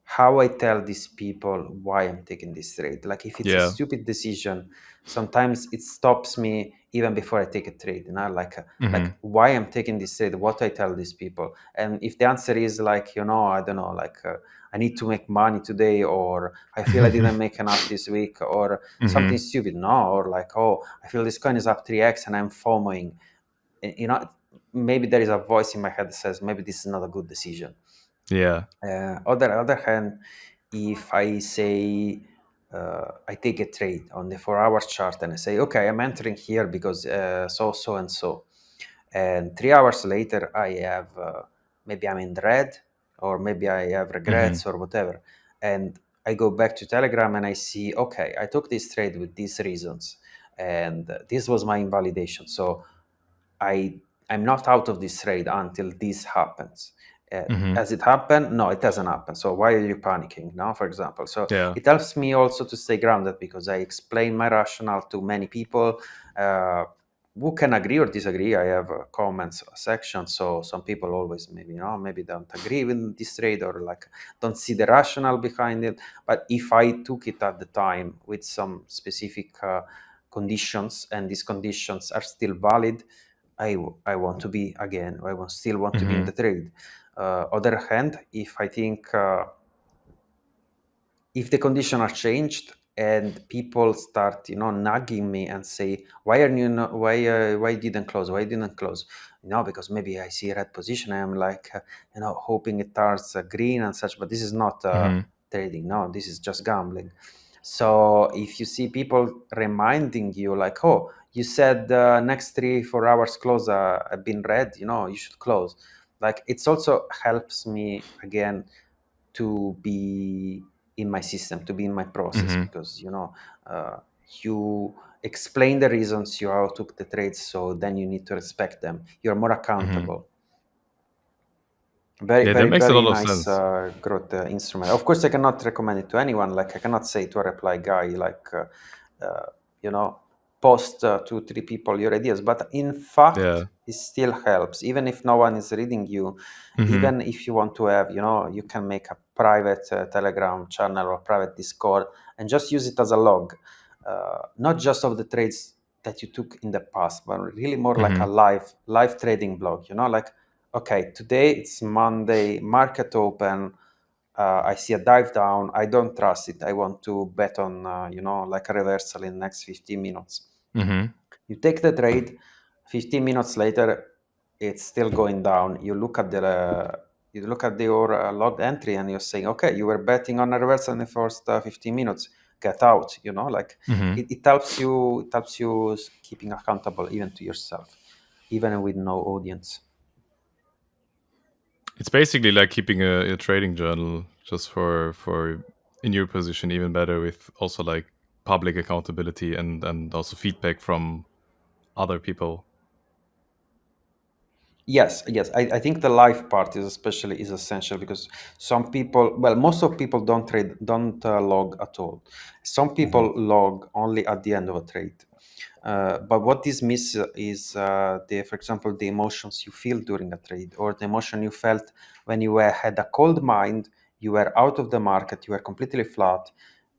how I tell these people why I'm taking this trade. Like if it's a Yeah. stupid decision, sometimes it stops me even before I take a trade. Like Mhm. why I'm taking this trade, what I tell these people. And if the answer is like, I don't know, like I need to make money today, or I feel I didn't make enough this week, or something Mhm. stupid, no, or like, oh, I feel this coin is up 3x and I'm FOMOing. Maybe there is a voice in my head that says maybe this is not a good decision. Yeah. Other hand, if I say I take a trade on the 4 hours chart and I say, okay, I'm entering here because so and so, and 3 hours later I have maybe I'm in red, or maybe I have Mhm. regrets or whatever, and I go back to Telegram and I see, okay, I took this trade with these reasons, and this was my invalidation. So I I'm not out of this trade until this happens. Has it happened? No, it hasn't happened. So why are you panicking now, for example? So Yeah. it helps me also to stay grounded because I explain my rationale to many people who can agree or disagree. I have a comments section, so some people always maybe don't agree with this trade or like don't see the rationale behind it. But if I took it at the time with some specific conditions and these conditions are still valid, I want to be again. Still want to be in the trade. Other hand, if I think if the conditions are changed and people start nagging me and say why are you not why didn't close, because maybe I see a red position, I am like hoping it turns green and such, but this is not trading. No, this is just gambling. So if you see people reminding you like, oh, you said next 3-4 hours close have been red, you should close, like it's also helps me again to be in my system, to be in my process, because you explain the reasons you how took the trades, so then you need to respect them. You're more accountable. Very, Yeah, that very, makes a very lot of nice sense. growth instrument. Of course, I cannot recommend it to anyone. Like I cannot say to a reply guy, like you know, post 2-3 people your ideas. But in fact, Yeah. it still helps, even if no one is reading you. Even if you want to have, you can make a private Telegram channel or private Discord and just use it as a log, not just of the trades that you took in the past, but really more like a live trading blog. Like, okay, today it's Monday, market open. I see a dive down. I don't trust it. I want to bet on, like a reversal in the next 15 minutes. You take the trade. 15 minutes later, it's still going down. You look at your log entry and you're saying, okay, you were betting on a reversal in the first 15 minutes. Get out. Like it helps you. It helps you keeping accountable even to yourself, even with no audience. It's basically like keeping a trading journal just for in your position even better, with also like public accountability and also feedback from other people. Yes, I think the live part is essential because some people, well, most of people don't log at all. Some people log only at the end of a trade. But what this miss is for example, the emotions you feel during a trade, or the emotion you felt when you had a cold mind, you were out of the market, you were completely flat,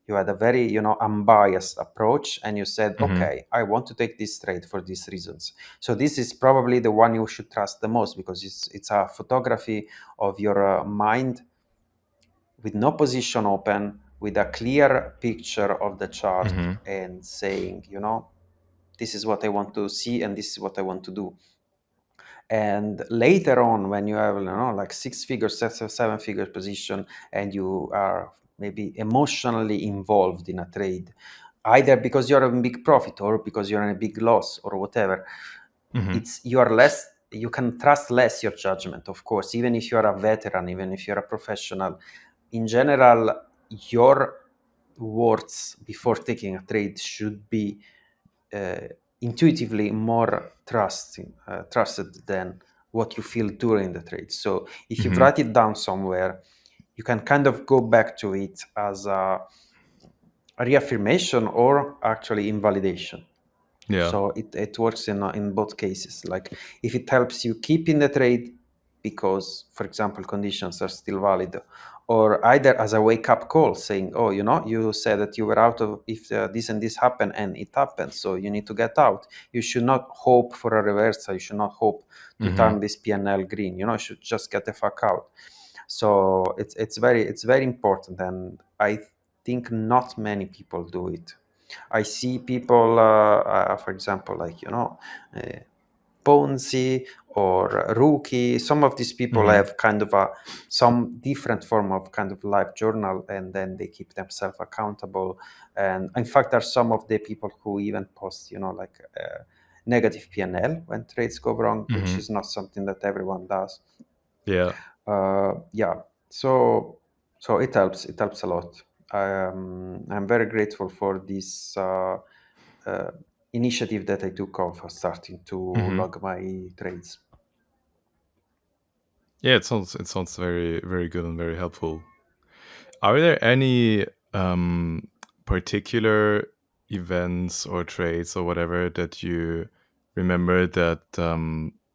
you had a very unbiased approach, and you said, okay, I want to take this trade for these reasons. So this is probably the one you should trust the most, because it's a photography of your mind with no position open, with a clear picture of the chart, and saying, this is what I want to see and this is what I want to do. And later on, when you have like 6 figure, 7 figure position, and you are maybe emotionally involved in a trade, either because you're in big profit or because you're in a big loss or whatever, you can trust less your judgment, of course, even if you're a veteran, even if you're a professional. In general, your words before taking a trade should be intuitively more trusted than what you feel during the trade. So if you write it down somewhere, you can kind of go back to it as a reaffirmation or actually invalidation. Yeah. So it works in both cases. Like if it helps you keep in the trade because, for example, conditions are still valid, or either as a wake up call saying, oh, you said that you were out of, if this and this happened and it happened, so you need to get out. You should not hope for a reversal. You should not hope to turn this PNL green. You should just get the fuck out. So it's very important, and I think not many people do it. I see people, for example, like Ponzi or Rookie. Some of these people have kind of some different form of kind of live journal, and then they keep themselves accountable. And in fact, there are some of the people who even post, like negative PNL when trades go wrong, which is not something that everyone does. Yeah. Yeah. So it helps. It helps a lot. I'm very grateful for this uh, initiative that I took of starting to log my trades. Yeah, it sounds very very good and very helpful. Are there any particular events or trades or whatever that you remember that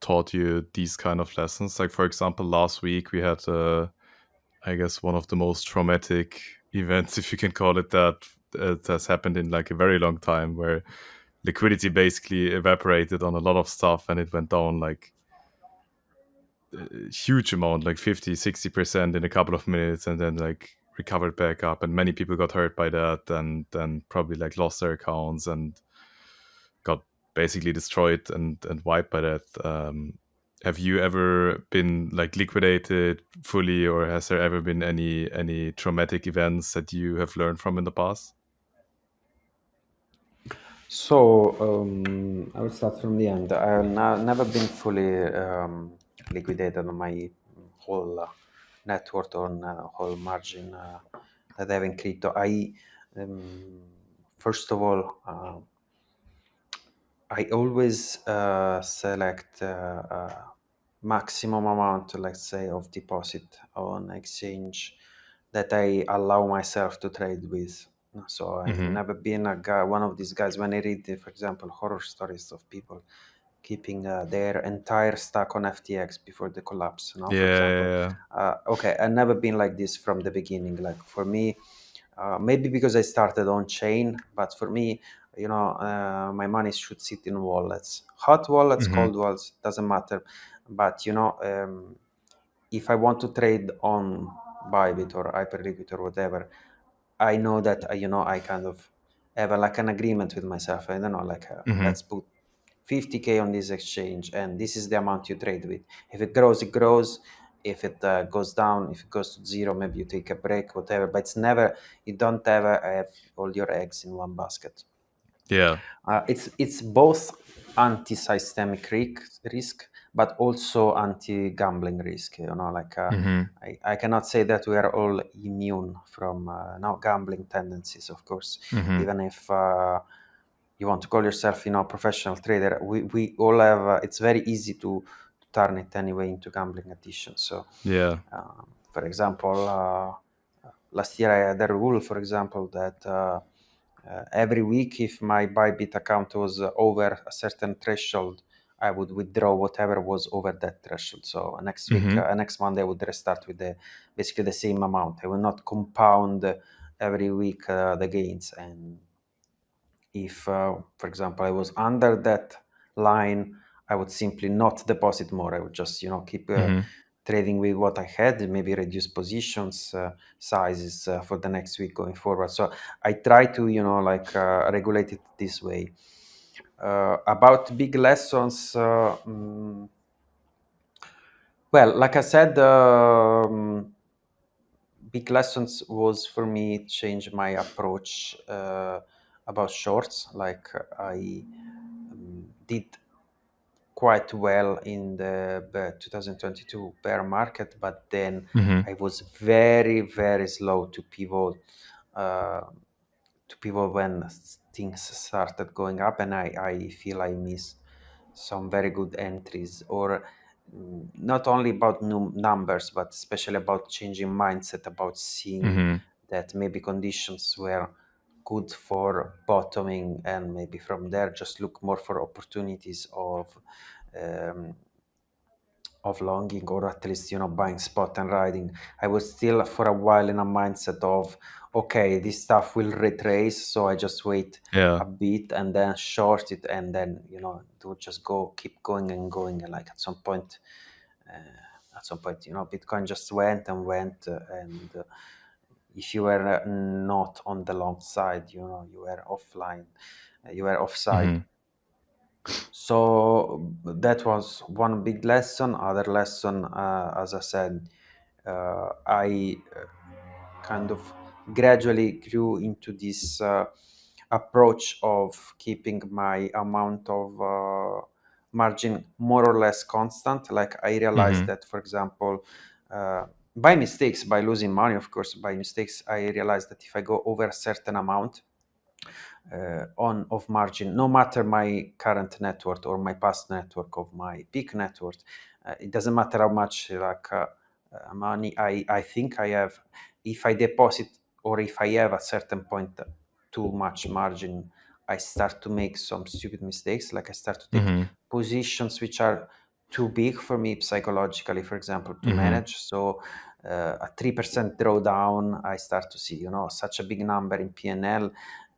taught you these kind of lessons? Like, for example, last week we had, I guess, one of the most traumatic events, if you can call it that, that has happened in like a very long time, where liquidity basically evaporated on a lot of stuff and it went down like a huge amount, like 50-60% in a couple of minutes, and then like recovered back up, and many people got hurt by that, and then probably like lost their accounts and got basically destroyed and wiped by that. Have you ever been like liquidated fully, or has there ever been any traumatic events that you have learned from in the past? So I will start from the end. I've never been fully liquidated on my whole net worth or whole margin that I have in crypto. First of all, I always select maximum amount, let's say, of deposit on exchange that I allow myself to trade with. So I Mm-hmm. never been a guy, one of these guys. When I read, for example, horror stories of people keeping their entire stack on FTX before the collapse, for example. Yeah. Okay, I've never been like this from the beginning. Like for me, maybe because I started on chain, but for me, my money should sit in wallets, hot wallets, Mm-hmm. cold wallets, doesn't matter. But if I want to trade on Bybit or Hyperliquid or whatever, I know that I kind of have like an agreement with myself. I don't know, like Mm-hmm. let's put 50K on this exchange, and this is the amount you trade with. If it grows, it grows. If it goes down, if it goes to zero, maybe you take a break, whatever. But it's never, you don't ever have all your eggs in one basket. Yeah. It's both anti-systemic risk, but also anti-gambling risk. Like Mm-hmm. I cannot say that we are all immune from gambling tendencies. Of course, Mm-hmm. even if you want to call yourself, professional trader, we all have. It's very easy to turn it anyway into gambling addiction. So, Yeah. for example, last year I had a rule, for example, that every week, if my Bybit account was over a certain threshold, I would withdraw whatever was over that threshold. So next week, Mm-hmm. next Monday, I would restart with basically the same amount. I will not compound every week the gains. And if, for example, I was under that line, I would simply not deposit more. I would just, keep Mm-hmm. trading with what I had, maybe reduce positions sizes for the next week going forward. So I try to, like regulate it this way. About big lessons, well, like I said, big lessons was for me change my approach about shorts. Like I did quite well in the 2022 bear market, but then Mm-hmm. I was very, very slow uh, to pivot when things started going up, and I feel I missed some very good entries, or not only about new numbers, but especially about changing mindset, about seeing Mm-hmm. that maybe conditions were good for bottoming, and maybe from there just look more for opportunities um, of longing, or at least buying spot and riding. I was still for a while in a mindset of, okay, this stuff will retrace, so I just wait Yeah. a bit and then short it, and then to just keep going and going, and like at some point Bitcoin just went and went, and if you were not on the long side, you were offline, you were offside. Mm-hmm. So that was one big lesson. Other lesson, as I said, I kind of gradually grew into this approach of keeping my amount of margin more or less constant. Like I realized Mm-hmm. that, for example, by mistakes, by losing money, of course, by mistakes, I realized that if I go over a certain amount, on of margin, no matter my current net worth or my past net worth of my peak net worth, It doesn't matter how much money I think I have. If I deposit or if I have at certain point too much margin, I start to make some stupid mistakes. Like I start to take positions which are too big for me psychologically, for example, to manage. So a 3% drawdown, I start to see, such a big number in PNL,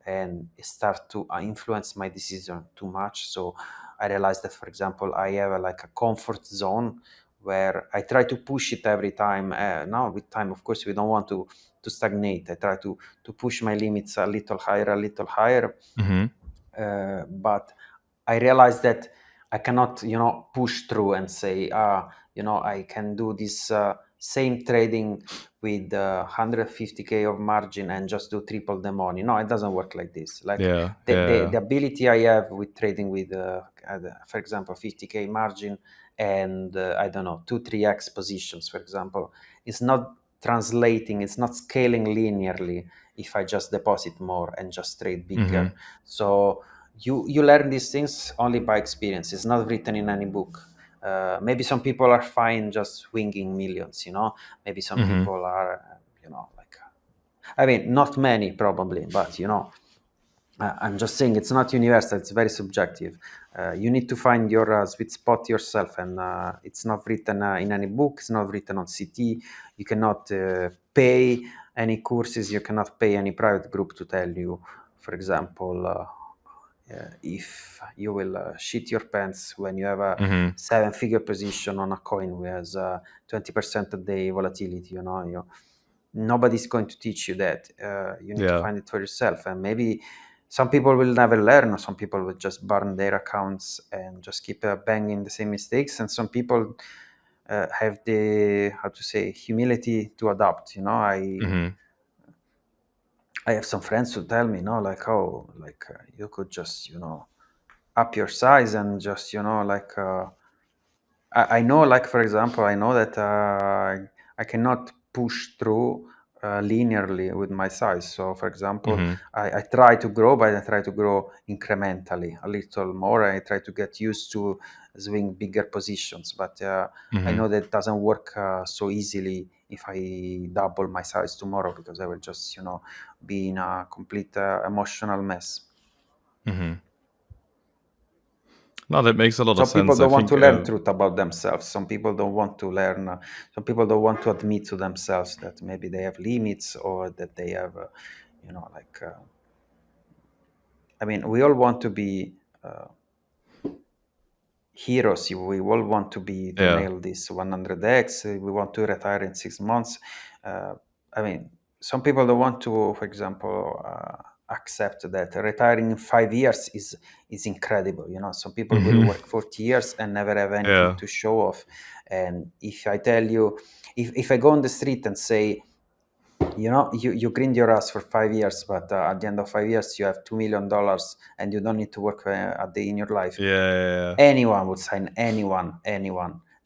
and it start to influence my decision too much. So I realized that, for example, I have like a comfort zone where I try to push it every time. Now with time, of course, we don't want to stagnate. I try to push my limits a little higher. But I realized that I cannot, push through and say, I can do this same trading with 150k of margin and just do triple the money. No, it doesn't work like this. Like the ability I have with trading with, for example, 50k margin and I don't know, 2-3x positions, for example, is not translating. It's not scaling linearly if I just deposit more and just trade bigger. So you learn these things only by experience. It's not written in any book. Maybe some people are fine just winging millions, maybe some people are, like, I mean, not many probably, but I'm just saying it's not universal. It's very subjective. You need to find your sweet spot yourself, and it's not written in any book. It's not written on CT. You cannot pay any courses. You cannot pay any private group to tell you, for example, if you will shit your pants when you have a 7-figure position on a coin who has 20% a day volatility. Nobody's going to teach you that. You need to find it for yourself, and maybe some people will never learn, or some people will just burn their accounts and just keep banging the same mistakes, and some people have the humility to adapt. I have some friends who tell me, you could just up your size and just I know, like, for example, I know that I cannot push through linearly with my size. So, for example, I try to grow, but I try to grow incrementally a little more. I try to get used to swing bigger positions, but I know that doesn't work so easily if I double my size tomorrow, because I will just, be in a complete emotional mess. No, that makes a lot of sense. Some people don't want to learn truth about themselves. Some people don't want to learn. Some people don't want to admit to themselves that maybe they have limits, or that they have, I mean, we all want to be heroes. We all want to nail this 100x. We want to retire in 6 months. I mean, some people don't want to, for example, accept that retiring in 5 years is incredible. Some people will work 40 years and never have anything to show off. And if I tell you, if I go on the street and say, you grind your ass for 5 years, but at the end of 5 years you have $2 million and you don't need to work a day in your life. Anyone would sign. Anyone.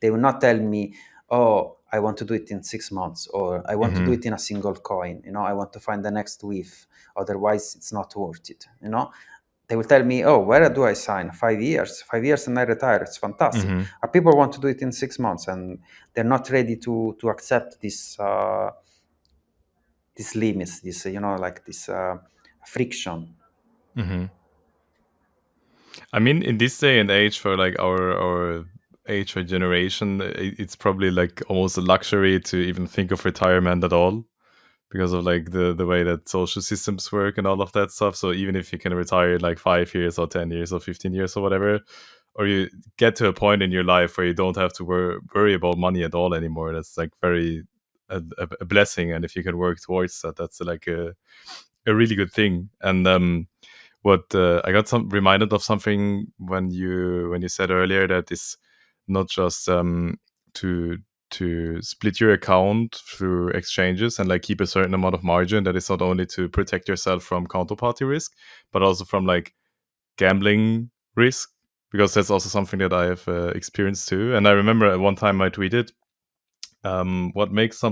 They will not tell me, oh, I want to do it in 6 months, or I want to do it in a single coin. I want to find the next whiff. Otherwise, it's not worth it. They will tell me, oh, where do I sign? 5 years. 5 years and I retire. It's fantastic. People want to do it in 6 months, and they're not ready to accept this. These limits, this this friction. I mean, in this day and age, for like our age or generation, it's probably like almost a luxury to even think of retirement at all, because of like the way that social systems work and all of that stuff. So even if you can retire in like 5 years or 10 years or 15 years or whatever, or you get to a point in your life where you don't have to worry about money at all anymore, that's like very a blessing. And if you can work towards that, that's like a really good thing. And what I got reminded of something when you said earlier that it's not just to split your account through exchanges and like keep a certain amount of margin. That is not only to protect yourself from counterparty risk, but also from like gambling risk, because that's also something that I have experienced too. And I remember at one time I tweeted, what makes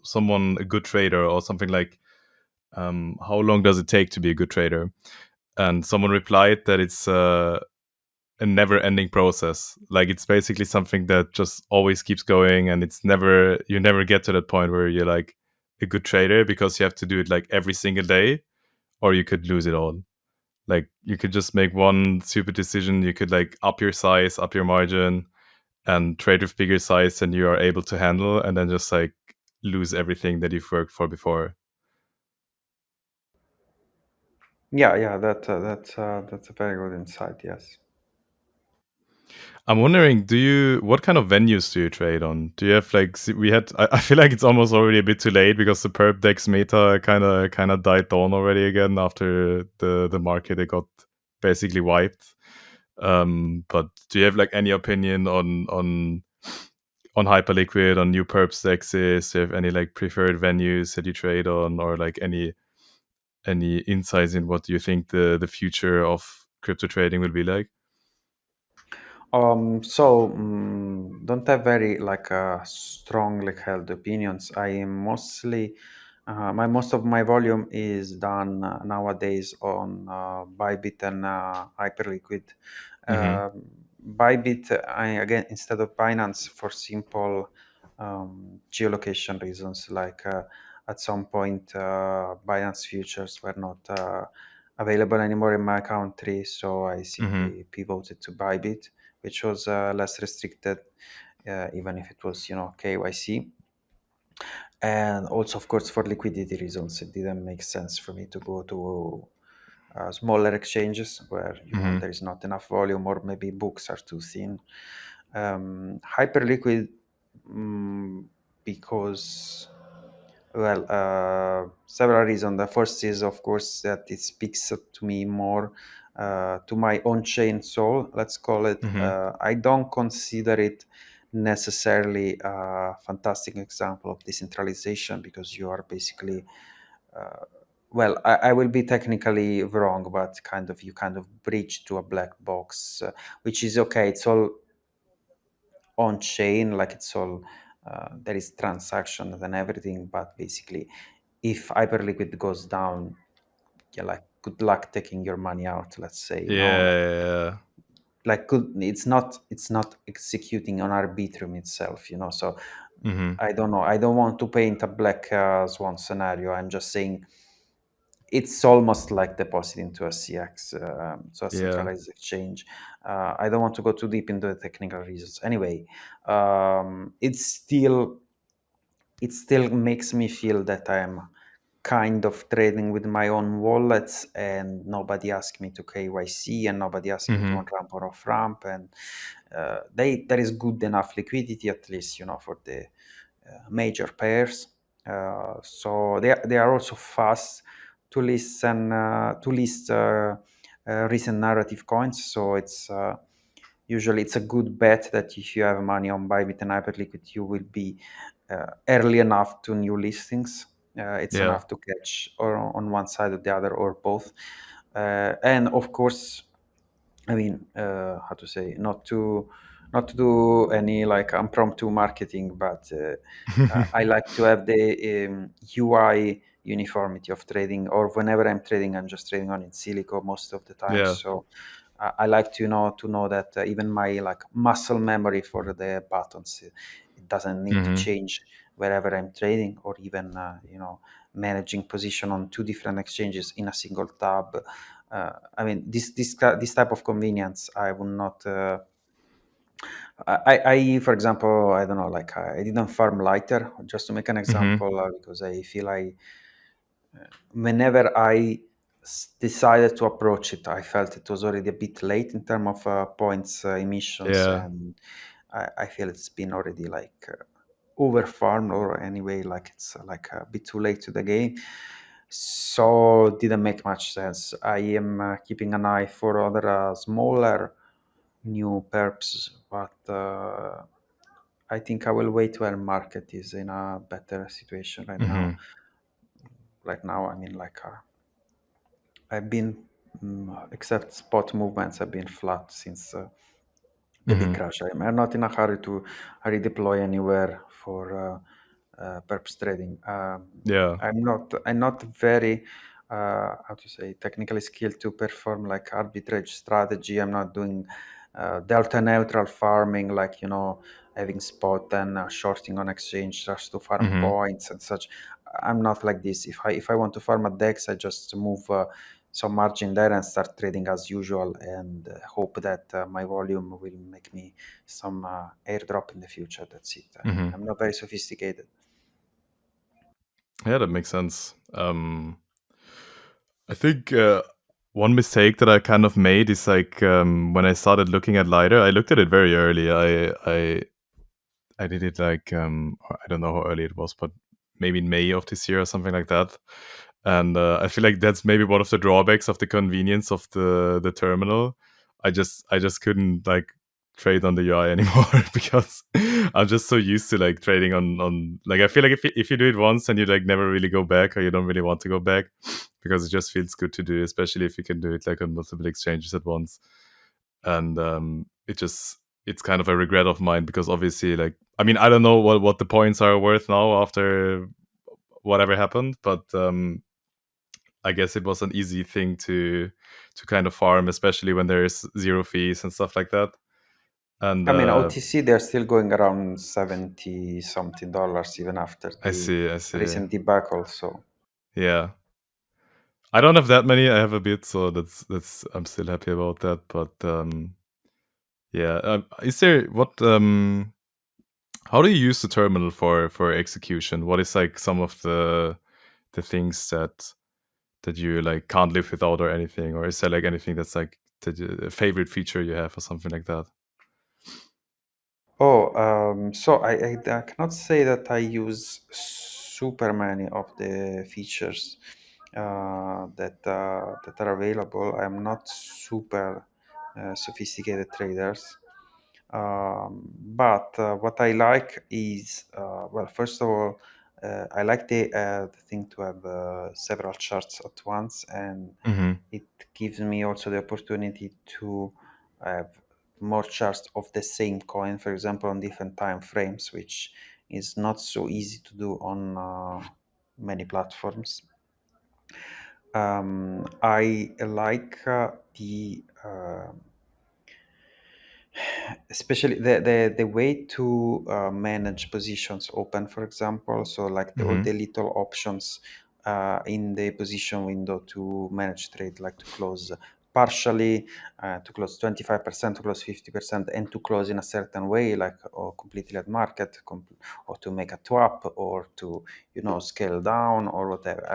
someone a good trader, or something like, how long does it take to be a good trader? And someone replied that it's a never-ending process. Like it's basically something that just always keeps going, and it's never you never get to that point where you're like a good trader because you have to do it like every single day, or you could lose it all. Like you could just make one stupid decision. You could like up your size, up your margin, and trade with bigger size than you are able to handle, and then just like lose everything that you've worked for before. Yeah, that's a very good insight. Yes. I'm wondering, what kind of venues do you trade on? Do you have like I feel like it's almost already a bit too late because the perp dex meta kind of died down already again after the market it got basically wiped. But do you have like any opinion on Hyperliquid, on new perps dexes? Do you have any like preferred venues that you trade on, or like any insights in what you think the future of crypto trading will be like? Don't have very like strongly held opinions. I am mostly my most of my volume is done nowadays on Bybit and Hyperliquid. Mm-hmm. Bybit, I again instead of Binance for simple geolocation reasons. Like at some point, Binance futures were not available anymore in my country, so I Mm-hmm. simply pivoted to Bybit, which was less restricted, even if it was, KYC. And also, of course, for liquidity reasons, it didn't make sense for me to go to smaller exchanges where Mm-hmm. there is not enough volume or maybe books are too thin. Hyperliquid, because several reasons. The first is, of course, that it speaks to me more to my own chain soul, let's call it. Mm-hmm. I don't consider it necessarily a fantastic example of decentralization because you are basically, I will be technically wrong, but you kind of bridge to a black box, which is okay. It's all on chain, like it's all there is transactions and everything, but basically if Hyperliquid goes down, yeah, like good luck taking your money out, let's say. Yeah. Like it's not executing on Arbitrum itself, so Mm-hmm. I don't know, I don't want to paint a black swan scenario. I'm just saying it's almost like depositing to a CX, so a Yeah. centralized exchange. I don't want to go too deep into the technical reasons. Anyway, it still makes me feel that I'm kind of trading with my own wallets and nobody asked me to KYC and nobody asked me to Mm-hmm. on ramp or off ramp, and there is good enough liquidity, at least for the major pairs. So they are also fast to listen to list recent narrative coins. So it's usually it's a good bet that if you have money on Bybit and Hyperliquid, you will be early enough to new listings. It's Yeah. enough to catch or on one side or the other or both. And of course, I mean, how to say, not to do any like impromptu marketing, but I like to have the UI uniformity of trading. Or whenever I'm trading, I'm just trading on Insilico most of the time. Yeah. So I like to know that even my like muscle memory for the buttons, it doesn't need to Mm-hmm. change wherever I'm trading, or even managing position on two different exchanges in a single tab. I mean, this type of convenience, I will not. For example, I don't know, like I didn't farm lighter, just to make an Mm-hmm. example, because I feel whenever I decided to approach it, I felt it was already a bit late in terms of points emissions, Yeah. and I feel it's been already like over farmed, or anyway, like it's like a bit too late to the game. So didn't make much sense. I am keeping an eye for other smaller new perps, but I think I will wait where market is in a better situation right now. Mm-hmm. Right now, I mean, like I've been, except spot movements, have been flat since the big Mm-hmm. crash. I'm not in a hurry to redeploy anywhere for perps trading. Yeah. I'm not very how to say technically skilled to perform like arbitrage strategy. I'm not doing delta neutral farming, like having spot and shorting on exchange just to farm Mm-hmm. points and such. I'm not like this. If I want to farm at DEX, I just move some margin there and start trading as usual, and hope that my volume will make me some airdrop in the future. That's it. Mm-hmm. I'm not very sophisticated. Yeah, that makes sense. I think one mistake that I kind of made is like when I started looking at Lighter, I looked at it very early. I did it like I don't know how early it was, but maybe in May of this year or something like that. And I feel like that's maybe one of the drawbacks of the convenience of the terminal. I just couldn't like trade on the UI anymore because I'm just so used to like trading on like I feel like if you do it once and you like never really go back or you don't really want to go back because it just feels good to do, especially if you can do it like on multiple exchanges at once. And it's kind of a regret of mine because obviously like I mean I don't know what the points are worth now after whatever happened, but I guess it was an easy thing to kind of farm, especially when there's zero fees and stuff like that. And I mean, OTC, they're still going around 70 something dollars even after I the see, I see. recent debacle. So Yeah, I don't have that many. I have a bit, so that's I'm still happy about that. But yeah, is there what how do you use the terminal for execution? What is like some of the things that you like can't live without or anything, or is there like anything that's like a favorite feature you have or something like that? so I cannot say that I use super many of the features that are available. I'm not super sophisticated traders. But what I like is, well, first of all, I like the thing to have several charts at once, and Mm-hmm. it gives me also the opportunity to have more charts of the same coin, for example, on different time frames, which is not so easy to do on many platforms. I like especially the way to manage positions open, for example. So like all Mm-hmm. the little options in the position window to manage trade, like to close partially, to close 25%, to close 50%, and to close in a certain way, like or completely at market, or to make a twap, or to scale down or whatever.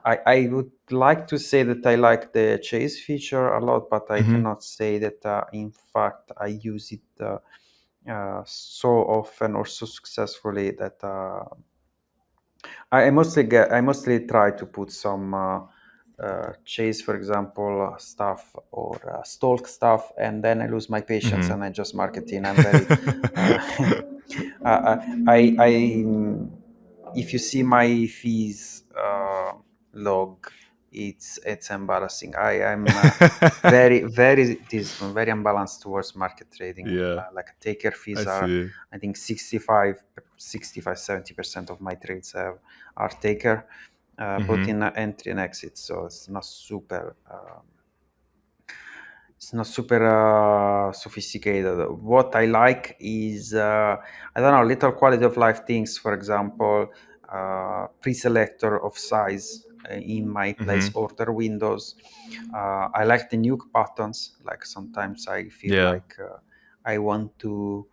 I would like to say that I like the chase feature a lot, but I Mm-hmm. cannot say that in fact I use it so often or so successfully that I mostly try to put some chase, for example, stuff or stalk stuff, and then I lose my patience Mm-hmm. and I just mark it in. I'm very I if you see my fees log, it's embarrassing. I am very unbalanced towards market trading. Yeah, Like taker I fees are, see. I think 65 70% of my trades are taker, both Mm-hmm. in entry and exit. So it's not super sophisticated. What I like is, I don't know, little quality of life things. For example, pre-selector of size in my place Mm-hmm. order windows. I like the nuke buttons. Like sometimes I feel Yeah. like I want to.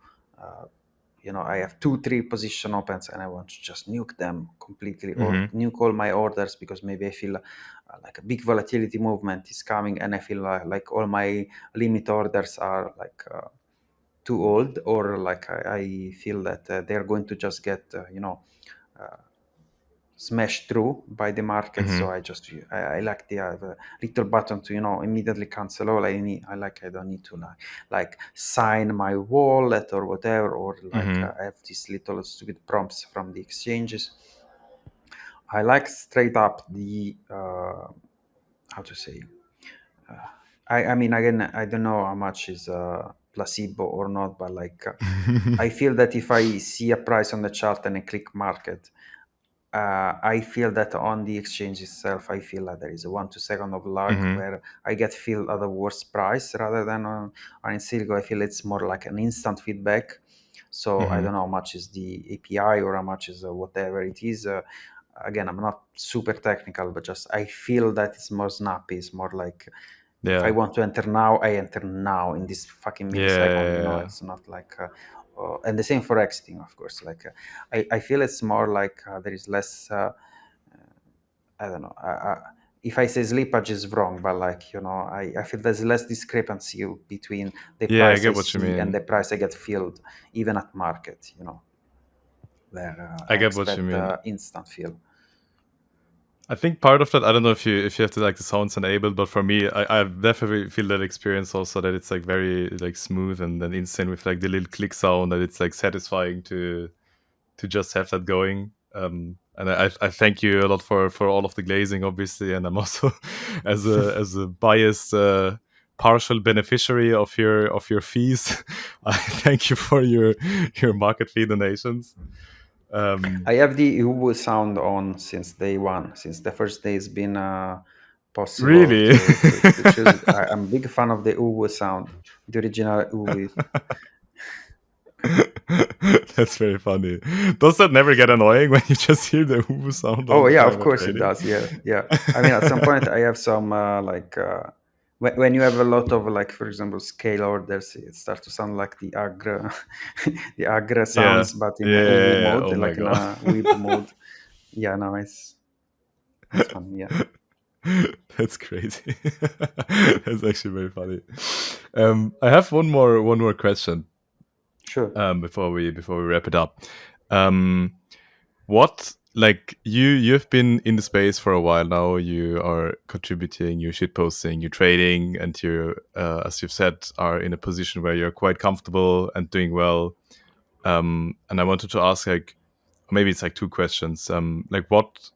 I have 2 3 position opens and I want to just nuke them completely, or Mm-hmm. nuke all my orders because maybe I feel like a big volatility movement is coming, and I feel like all my limit orders are like too old, or like I feel that they're going to just get uh, smashed through by the market. Mm-hmm. So I like the little button to immediately cancel all I need. I don't need to like sign my wallet or whatever, or like Mm-hmm. I have these little stupid prompts from the exchanges. I like straight up the how to say. I mean, again, I don't know how much is placebo or not, but like I feel that if I see a price on the chart and I click market, I feel that on the exchange itself, I feel that there is a 1 2 second of lag Mm-hmm. where I get filled at the worst price rather than on Insilico. I feel it's more like an instant feedback. So I Mm-hmm. don't know how much is the API or how much is whatever it is. Again, I'm not super technical, but just I feel that it's more snappy. It's more like if I Yeah. want to enter now, I enter now in this fucking millisecond. You know, Yeah. it's not like, and the same for exiting, of course. Like I feel it's more like there is less. I don't know. If I say slippage is wrong, but like I feel there's less discrepancy between the Yeah, I price I get what you see and the mean. price I get filled, even at market. Where I I get what you expect mean. instant fill. I think part of that, I don't know if you have to like the sounds enabled, but for me, I definitely feel that experience also, that it's like very like smooth and then instant with like the little click sound, that it's like satisfying to just have that going. And I thank you a lot for all of the glazing, obviously, and I'm also as a biased partial beneficiary of your fees. I thank you for your market fee donations. I have the Uwu sound on since day one, since the first day it's been possible Really. to choose it. I'm a big fan of the Uwu sound, the original Uwu. That's very funny. Does that never get annoying when you just hear the woo sound all Oh the yeah, of time at course it trading? does. Yeah, yeah. I mean, at some point, I have some when you have a lot of like, for example, scale orders, it starts to sound like the Agra, the Agra Yeah. sounds, but in Yeah, a yeah, Uwu yeah. mode, Oh my like in god. a weeb mode. Yeah, no, it's fun. Yeah, That's crazy. That's actually very funny. I have one more question sure. before we wrap it up. Um, what, like, you've been in the space for a while now. You are contributing, you're shit posting, you're trading, and you, as you've said, are in a position where you're quite comfortable and doing well. And I wanted to ask, like, maybe it's like two questions. Like, what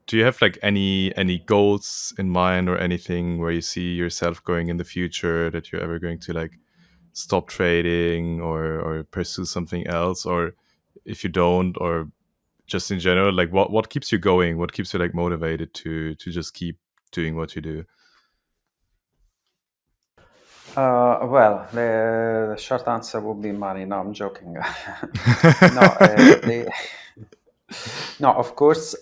do you have, like, any goals in mind, or anything where you see yourself going in the future, that you're ever going to like stop trading, or pursue something else, or if you don't, or just in general, like, what keeps you going? What keeps you like motivated to just keep doing what you do? Well, the short answer would be money. No, I'm joking. No, no. Of course,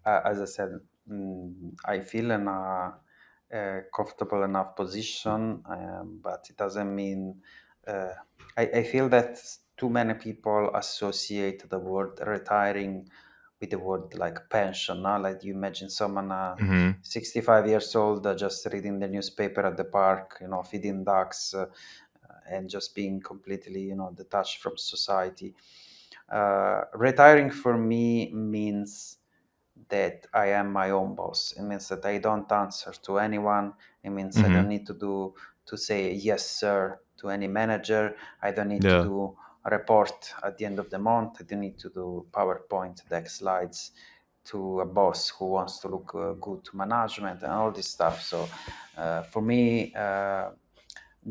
as I said, I feel in a comfortable enough position, but it doesn't mean. Uh, I feel that too many people associate the word retiring with the word like pension. Now, like you imagine someone Hmm. 65 years old just reading the newspaper at the park, feeding ducks, and just being completely, detached from society. Retiring for me means that I am my own boss. It means that I don't answer to anyone. It means I Hmm. don't need to say yes sir to any manager. I don't need to Yeah. do a report at the end of the month. I don't need to do PowerPoint deck slides to a boss who wants to look good to management and all this stuff. So for me, the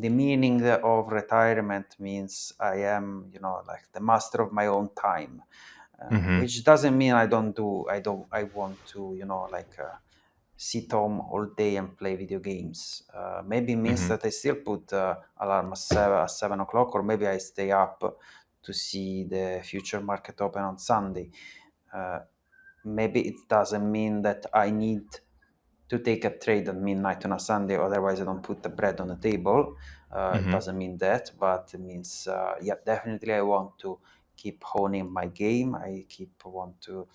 meaning of retirement means I am, like the master of my own time, Hmm. which doesn't mean I want to, like sit home all day and play video games. Maybe means Hmm. that I still put alarm at 7 o'clock, or maybe I stay up to see the future market open on Sunday. Uh, Maybe it doesn't mean that I need to take a trade at midnight on a Sunday, otherwise I don't put the bread on the table. It Hmm. doesn't mean that, but it means, yeah, definitely I want to keep honing my game. I keep want to,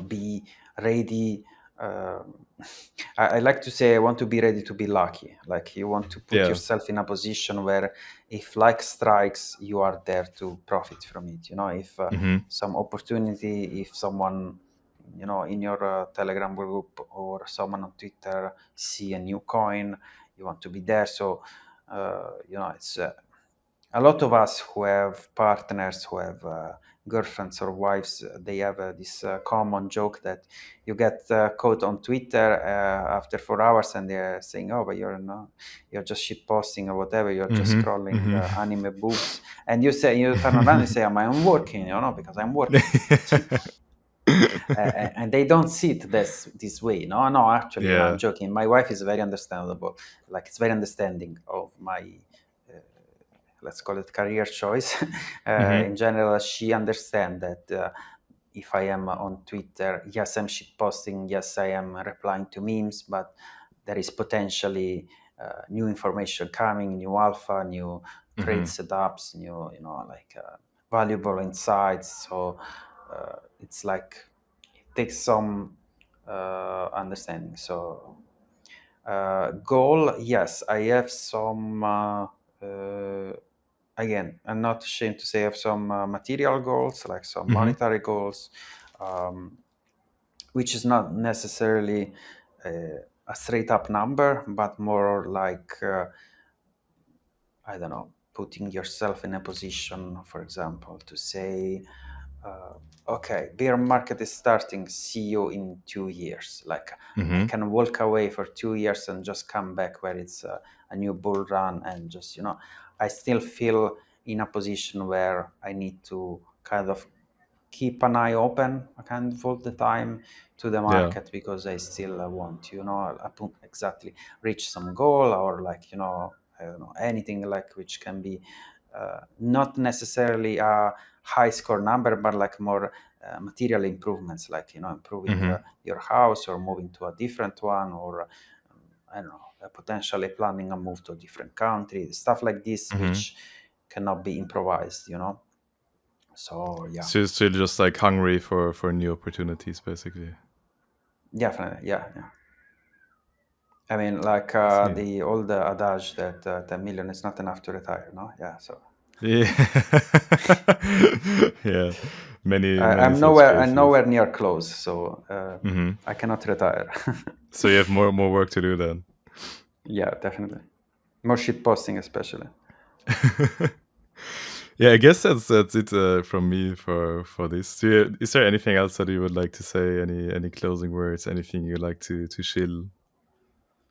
be ready. Um I like to say I want to be ready to be lucky. Like you want to put Yeah. yourself in a position where if luck strikes, you are there to profit from it. If Hmm. some opportunity, if someone, in your Telegram group or someone on Twitter see a new coin, you want to be there. So, it's a lot of us who have partners who have girlfriends or wives, they have this common joke that you get caught on Twitter after 4 hours and they're saying, "Oh, but you're just shit posting or whatever. You're just Mm-hmm. scrolling Mm-hmm. anime boobs." And you turn around and say, "I'm working," because I'm working. And they don't see it this way. No, actually, I'm Yeah. joking. My wife is very understandable. Like, it's very understanding of my, let's call it, career choice. Mm-hmm. In general, she understands that if I am on Twitter, yes, I'm shit posting, yes, I am replying to memes, but there is potentially new information coming, new alpha, new trade Mm-hmm. setups, new, like valuable insights. So it's like it takes some understanding. So goal, yes, I have some. Again, I'm not ashamed to say I have some material goals, like some Mm-hmm. monetary goals, which is not necessarily a straight up number, but more like, I don't know, putting yourself in a position, for example, to say, okay, bear market is starting, see you in 2 years. Like, I Mm-hmm. can walk away for 2 years and just come back where it's a new bull run, and just, I still feel in a position where I need to kind of keep an eye open kind of all the time to the Yeah. market, because I still want to, I don't exactly reach some goal, or like, I don't know, anything like which can be not necessarily a high score number, but like more material improvements, like, improving Mm-hmm. your house, or moving to a different one, or I don't know, potentially planning a move to a different country, stuff like this, Mm-hmm. which cannot be improvised. So yeah. So you're still just like hungry for new opportunities, basically. Definitely, yeah, yeah. I mean, like I see. the old adage that 10 million is not enough to retire, no? Yeah, so Yeah. Yeah. Many I, many I'm such nowhere, I'm cases. nowhere near close, so Mm-hmm. I cannot retire. So you have more work to do then. Yeah, definitely. More shit posting, especially. Yeah, I guess that's it from me for this. Is there anything else that you would like to say? Any closing words? Anything you like to shill?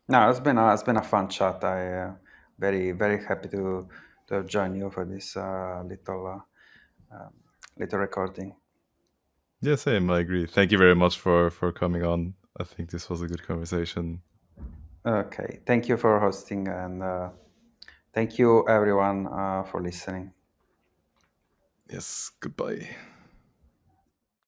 No, it's been a fun chat. I very very happy to have joined you for this little recording. Yeah, same. I agree. Thank you very much for coming on. I think this was a good conversation. Okay, thank you for hosting, and thank you everyone for listening. Yes. Goodbye.